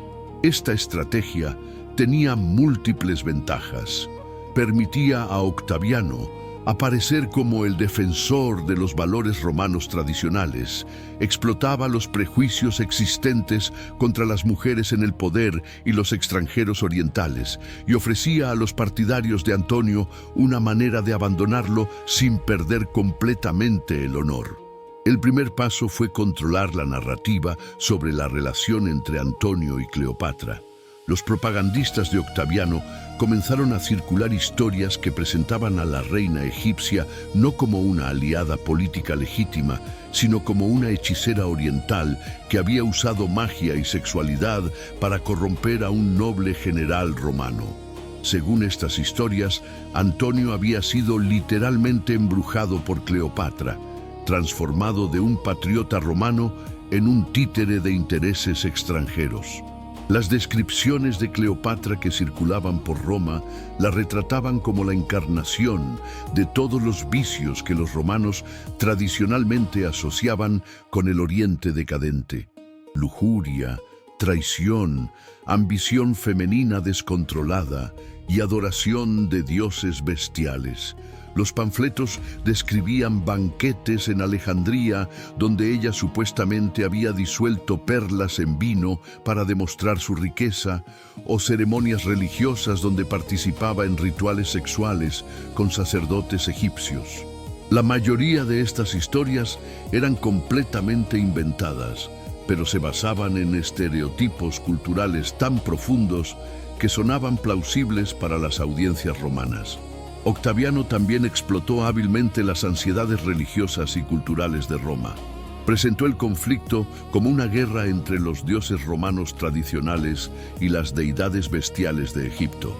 Speaker 1: Esta estrategia tenía múltiples ventajas. Permitía a Octaviano aparecer como el defensor de los valores romanos tradicionales, explotaba los prejuicios existentes contra las mujeres en el poder y los extranjeros orientales, y ofrecía a los partidarios de Antonio una manera de abandonarlo sin perder completamente el honor. El primer paso fue controlar la narrativa sobre la relación entre Antonio y Cleopatra. Los propagandistas de Octaviano comenzaron a circular historias que presentaban a la reina egipcia no como una aliada política legítima, sino como una hechicera oriental que había usado magia y sexualidad para corromper a un noble general romano. Según estas historias, Antonio había sido literalmente embrujado por Cleopatra, transformado de un patriota romano en un títere de intereses extranjeros. Las descripciones de Cleopatra que circulaban por Roma la retrataban como la encarnación de todos los vicios que los romanos tradicionalmente asociaban con el Oriente decadente: lujuria, traición, ambición femenina descontrolada y adoración de dioses bestiales. Los panfletos describían banquetes en Alejandría donde ella supuestamente había disuelto perlas en vino para demostrar su riqueza, o ceremonias religiosas donde participaba en rituales sexuales con sacerdotes egipcios. La mayoría de estas historias eran completamente inventadas, pero se basaban en estereotipos culturales tan profundos que sonaban plausibles para las audiencias romanas. Octaviano también explotó hábilmente las ansiedades religiosas y culturales de Roma. Presentó el conflicto como una guerra entre los dioses romanos tradicionales y las deidades bestiales de Egipto.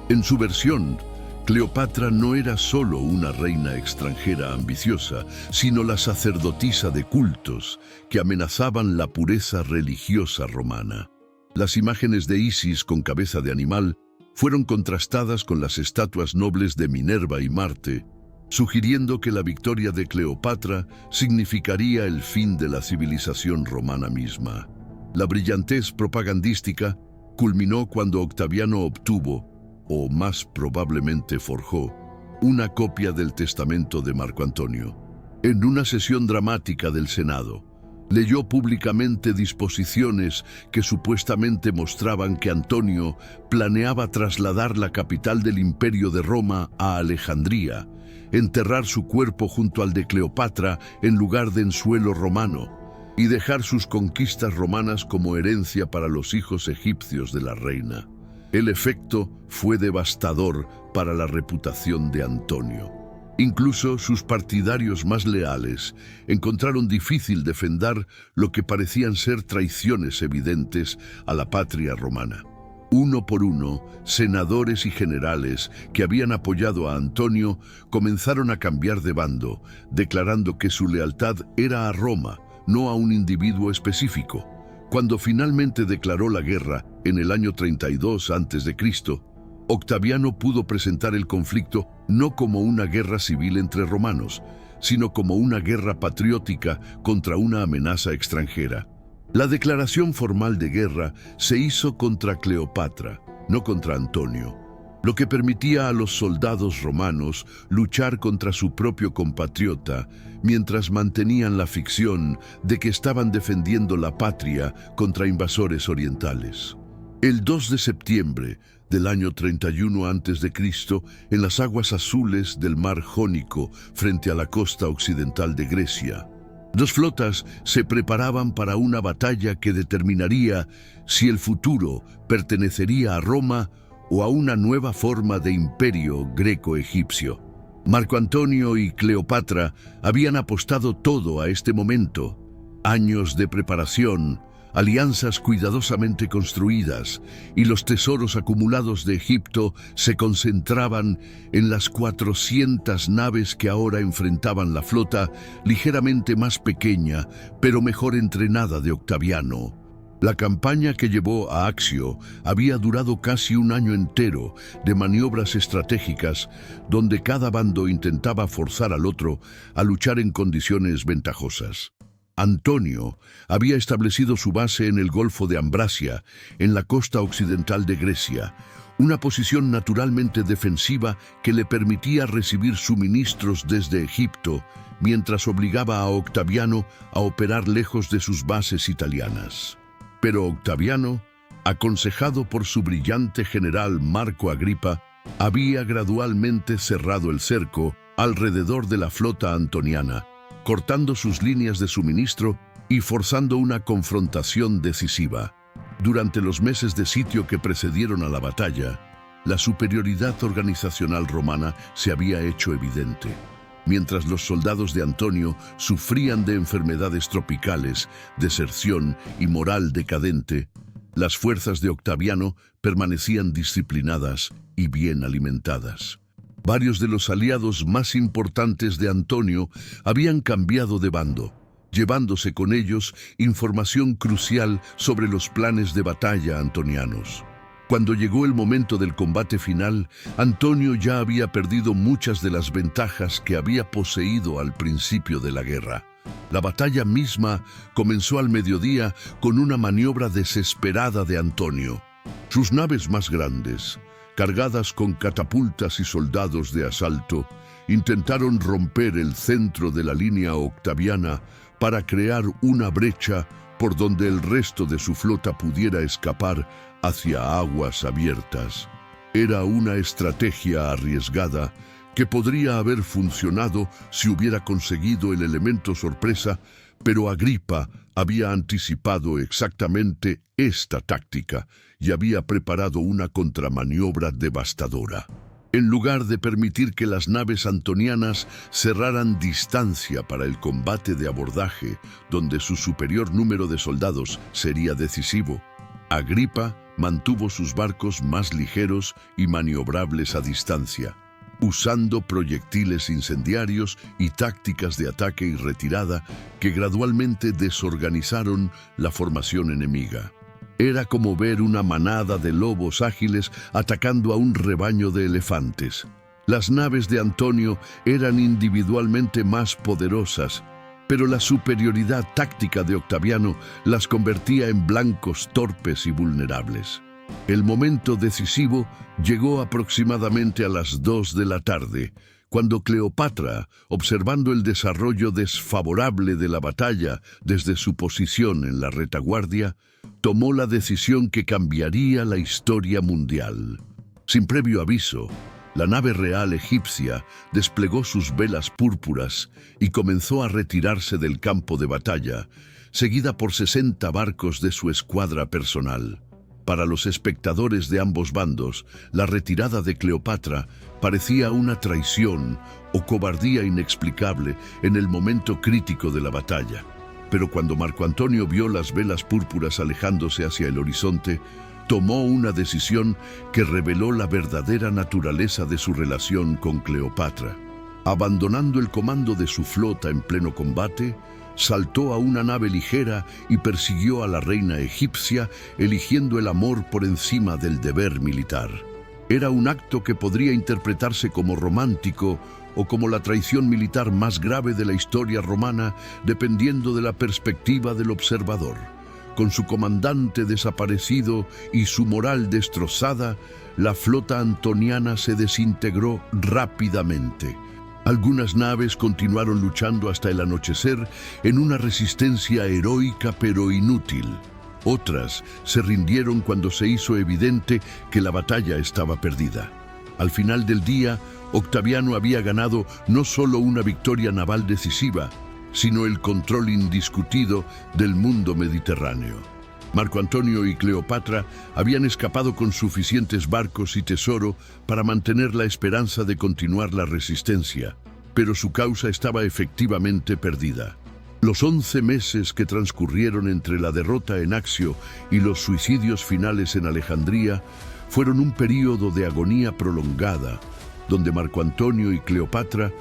Speaker 1: En su versión, Cleopatra no era solo una reina extranjera ambiciosa, sino la sacerdotisa de cultos que amenazaban la pureza religiosa romana. Las imágenes de Isis con cabeza de animal fueron contrastadas con las estatuas nobles de Minerva y Marte, sugiriendo que la victoria de Cleopatra significaría el fin de la civilización romana misma. La brillantez propagandística culminó cuando Octaviano obtuvo, o más probablemente forjó, una copia del testamento de Marco Antonio. En una sesión dramática del Senado, leyó públicamente disposiciones que supuestamente mostraban que Antonio planeaba trasladar la capital del Imperio de Roma a Alejandría, enterrar su cuerpo junto al de Cleopatra en lugar de en suelo romano, y dejar sus conquistas romanas como herencia para los hijos egipcios de la reina. El efecto fue devastador para la reputación de Antonio. Incluso sus partidarios más leales encontraron difícil defender lo que parecían ser traiciones evidentes a la patria romana. Uno por uno, senadores y generales que habían apoyado a Antonio comenzaron a cambiar de bando, declarando que su lealtad era a Roma, no a un individuo específico. Cuando finalmente declaró la guerra en el año 32 a.C., Octaviano pudo presentar el conflicto no como una guerra civil entre romanos, sino como una guerra patriótica contra una amenaza extranjera. La declaración formal de guerra se hizo contra Cleopatra, no contra Antonio, lo que permitía a los soldados romanos luchar contra su propio compatriota mientras mantenían la ficción de que estaban defendiendo la patria contra invasores orientales. El 2 de septiembre del año 31 a.C., en las aguas azules del mar Jónico frente a la costa occidental de Grecia, dos flotas se preparaban para una batalla que determinaría si el futuro pertenecería a Roma o a una nueva forma de imperio greco-egipcio. Marco Antonio y Cleopatra habían apostado todo a este momento. Años de preparación, alianzas cuidadosamente construidas y los tesoros acumulados de Egipto se concentraban en las 400 naves que ahora enfrentaban la flota ligeramente más pequeña, pero mejor entrenada de Octaviano. La campaña que llevó a Accio había durado casi un año entero de maniobras estratégicas donde cada bando intentaba forzar al otro a luchar en condiciones ventajosas. Antonio había establecido su base en el Golfo de Ambracia, en la costa occidental de Grecia, una posición naturalmente defensiva que le permitía recibir suministros desde Egipto, mientras obligaba a Octaviano a operar lejos de sus bases italianas. Pero Octaviano, aconsejado por su brillante general Marco Agripa, había gradualmente cerrado el cerco alrededor de la flota antoniana, cortando sus líneas de suministro y forzando una confrontación decisiva. Durante los meses de sitio que precedieron a la batalla, la superioridad organizacional romana se había hecho evidente. Mientras los soldados de Antonio sufrían de enfermedades tropicales, deserción y moral decadente, las fuerzas de Octaviano permanecían disciplinadas y bien alimentadas. Varios de los aliados más importantes de Antonio habían cambiado de bando, llevándose con ellos información crucial sobre los planes de batalla antonianos. Cuando llegó el momento del combate final, Antonio ya había perdido muchas de las ventajas que había poseído al principio de la guerra. La batalla misma comenzó al mediodía con una maniobra desesperada de Antonio. Sus naves más grandes, cargadas con catapultas y soldados de asalto, intentaron romper el centro de la línea octaviana para crear una brecha por donde el resto de su flota pudiera escapar hacia aguas abiertas. Era una estrategia arriesgada que podría haber funcionado si hubiera conseguido el elemento sorpresa, pero Agripa había anticipado exactamente esta táctica y había preparado una contramaniobra devastadora. En lugar de permitir que las naves antonianas cerraran distancia para el combate de abordaje, donde su superior número de soldados sería decisivo, Agripa mantuvo sus barcos más ligeros y maniobrables a distancia, usando proyectiles incendiarios y tácticas de ataque y retirada que gradualmente desorganizaron la formación enemiga. Era como ver una manada de lobos ágiles atacando a un rebaño de elefantes. Las naves de Antonio eran individualmente más poderosas, pero la superioridad táctica de Octaviano las convertía en blancos torpes y vulnerables. El momento decisivo llegó aproximadamente a las 2 de la tarde, cuando Cleopatra, observando el desarrollo desfavorable de la batalla desde su posición en la retaguardia, tomó la decisión que cambiaría la historia mundial. Sin previo aviso, la nave real egipcia desplegó sus velas púrpuras y comenzó a retirarse del campo de batalla, seguida por 60 barcos de su escuadra personal. Para los espectadores de ambos bandos, la retirada de Cleopatra parecía una traición o cobardía inexplicable en el momento crítico de la batalla. Pero cuando Marco Antonio vio las velas púrpuras alejándose hacia el horizonte, tomó una decisión que reveló la verdadera naturaleza de su relación con Cleopatra. Abandonando el comando de su flota en pleno combate, saltó a una nave ligera y persiguió a la reina egipcia, eligiendo el amor por encima del deber militar. Era un acto que podría interpretarse como romántico o como la traición militar más grave de la historia romana, dependiendo de la perspectiva del observador. con su comandante desaparecido y su moral destrozada, la flota antoniana se desintegró rápidamente. Algunas naves continuaron luchando hasta el anochecer en una resistencia heroica pero inútil. Otras se rindieron cuando se hizo evidente que la batalla estaba perdida. Al final del día, Octaviano había ganado no solo una victoria naval decisiva, sino el control indiscutido del mundo mediterráneo. Marco Antonio y Cleopatra habían escapado con suficientes barcos y tesoro para mantener la esperanza de continuar la resistencia, pero su causa estaba efectivamente perdida. Los 11 meses que transcurrieron entre la derrota en Accio y los suicidios finales en Alejandría fueron un período de agonía prolongada, donde Marco Antonio y Cleopatra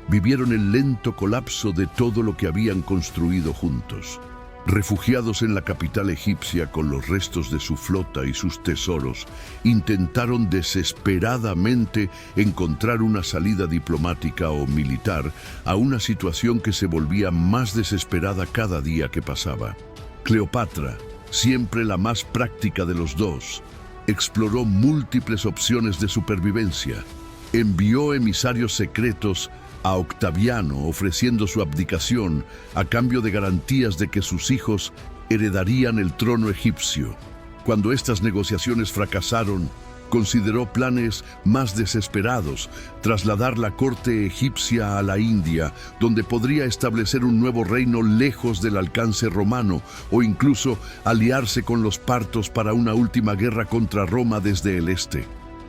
Speaker 1: vivieron el lento colapso de todo lo que habían construido juntos. Refugiados en la capital egipcia con los restos de su flota y sus tesoros, intentaron desesperadamente encontrar una salida diplomática o militar a una situación que se volvía más desesperada cada día que pasaba. Cleopatra, siempre la más práctica de los dos, exploró múltiples opciones de supervivencia. Envió emisarios secretos a Octaviano ofreciendo su abdicación a cambio de garantías de que sus hijos heredarían el trono egipcio. Cuando estas negociaciones fracasaron, consideró planes más desesperados: trasladar la corte egipcia a la India, donde podría establecer un nuevo reino lejos del alcance romano, o incluso aliarse con los partos para una última guerra contra Roma desde el este.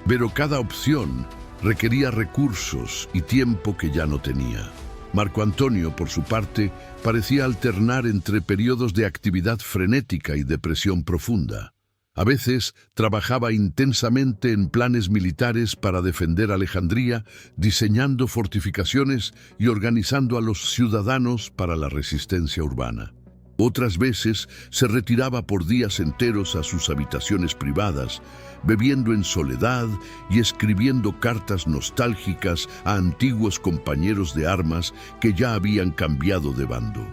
Speaker 1: Pero cada opción requería recursos y tiempo que ya no tenía. Marco Antonio, por su parte, parecía alternar entre periodos de actividad frenética y depresión profunda. A veces trabajaba intensamente en planes militares para defender Alejandría, diseñando fortificaciones y organizando a los ciudadanos para la resistencia urbana. Otras veces se retiraba por días enteros a sus habitaciones privadas, bebiendo en soledad y escribiendo cartas nostálgicas a antiguos compañeros de armas que ya habían cambiado de bando.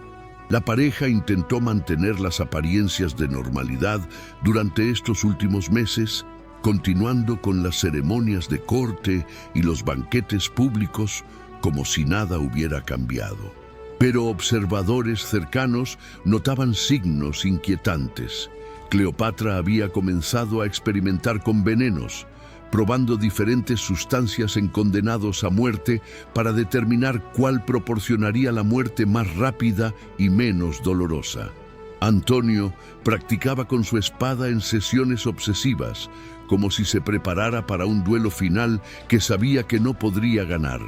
Speaker 1: La pareja intentó mantener las apariencias de normalidad durante estos últimos meses, continuando con las ceremonias de corte y los banquetes públicos como si nada hubiera cambiado. Pero observadores cercanos notaban signos inquietantes. Cleopatra había comenzado a experimentar con venenos, probando diferentes sustancias en condenados a muerte para determinar cuál proporcionaría la muerte más rápida y menos dolorosa. Antonio practicaba con su espada en sesiones obsesivas, como si se preparara para un duelo final que sabía que no podría ganar.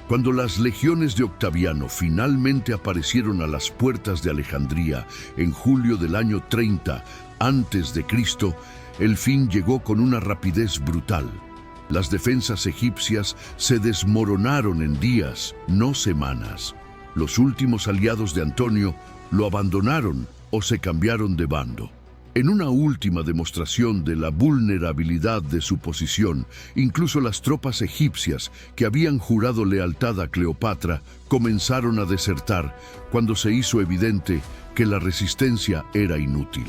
Speaker 1: Cuando las legiones de Octaviano finalmente aparecieron a las puertas de Alejandría en julio del año 30 a.C., el fin llegó con una rapidez brutal. Las defensas egipcias se desmoronaron en días, no semanas. Los últimos aliados de Antonio lo abandonaron o se cambiaron de bando. En una última demostración de la vulnerabilidad de su posición, incluso las tropas egipcias, que habían jurado lealtad a Cleopatra, comenzaron a desertar cuando se hizo evidente que la resistencia era inútil.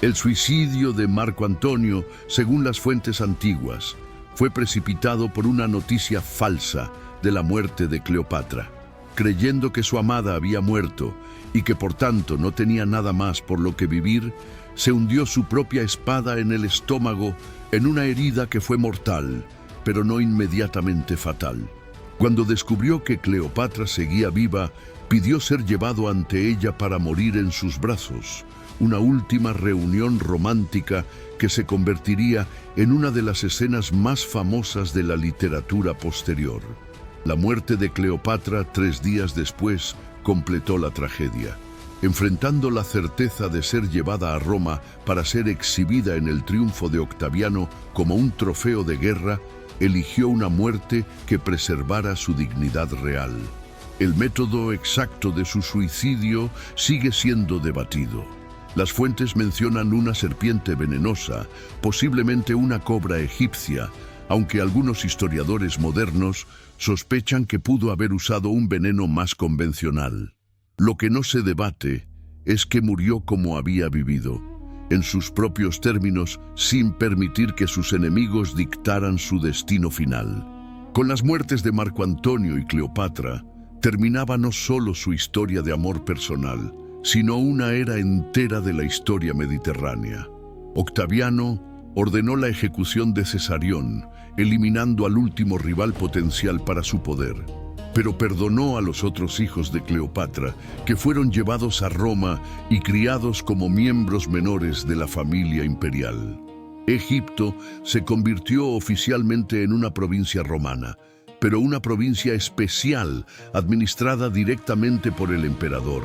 Speaker 1: El suicidio de Marco Antonio, según las fuentes antiguas, fue precipitado por una noticia falsa de la muerte de Cleopatra. Creyendo que su amada había muerto y que por tanto no tenía nada más por lo que vivir, se hundió su propia espada en el estómago en una herida que fue mortal, pero no inmediatamente fatal. Cuando descubrió que Cleopatra seguía viva, pidió ser llevado ante ella para morir en sus brazos, una última reunión romántica que se convertiría en una de las escenas más famosas de la literatura posterior. La muerte de Cleopatra 3 días después completó la tragedia. Enfrentando la certeza de ser llevada a Roma para ser exhibida en el triunfo de Octaviano como un trofeo de guerra, eligió una muerte que preservara su dignidad real. El método exacto de su suicidio sigue siendo debatido. Las fuentes mencionan una serpiente venenosa, posiblemente una cobra egipcia, aunque algunos historiadores modernos sospechan que pudo haber usado un veneno más convencional. Lo que no se debate es que murió como había vivido, en sus propios términos, sin permitir que sus enemigos dictaran su destino final. Con las muertes de Marco Antonio y Cleopatra, terminaba no solo su historia de amor personal, sino una era entera de la historia mediterránea. Octaviano ordenó la ejecución de Cesarión, eliminando al último rival potencial para su poder, pero perdonó a los otros hijos de Cleopatra, que fueron llevados a Roma y criados como miembros menores de la familia imperial. Egipto se convirtió oficialmente en una provincia romana, pero una provincia especial administrada directamente por el emperador,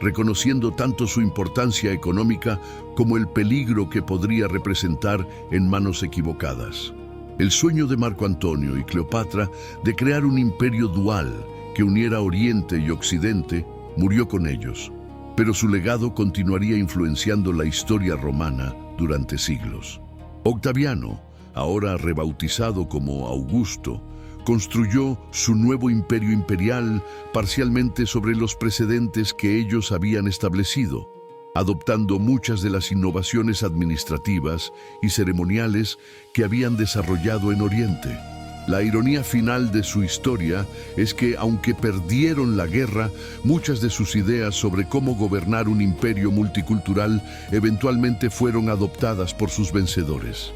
Speaker 1: reconociendo tanto su importancia económica como el peligro que podría representar en manos equivocadas. El sueño de Marco Antonio y Cleopatra de crear un imperio dual que uniera Oriente y Occidente murió con ellos, pero su legado continuaría influenciando la historia romana durante siglos. Octaviano, ahora rebautizado como Augusto, construyó su nuevo imperio imperial parcialmente sobre los precedentes que ellos habían establecido, adoptando muchas de las innovaciones administrativas y ceremoniales que habían desarrollado en Oriente. La ironía final de su historia es que, aunque perdieron la guerra, muchas de sus ideas sobre cómo gobernar un imperio multicultural eventualmente fueron adoptadas por sus vencedores.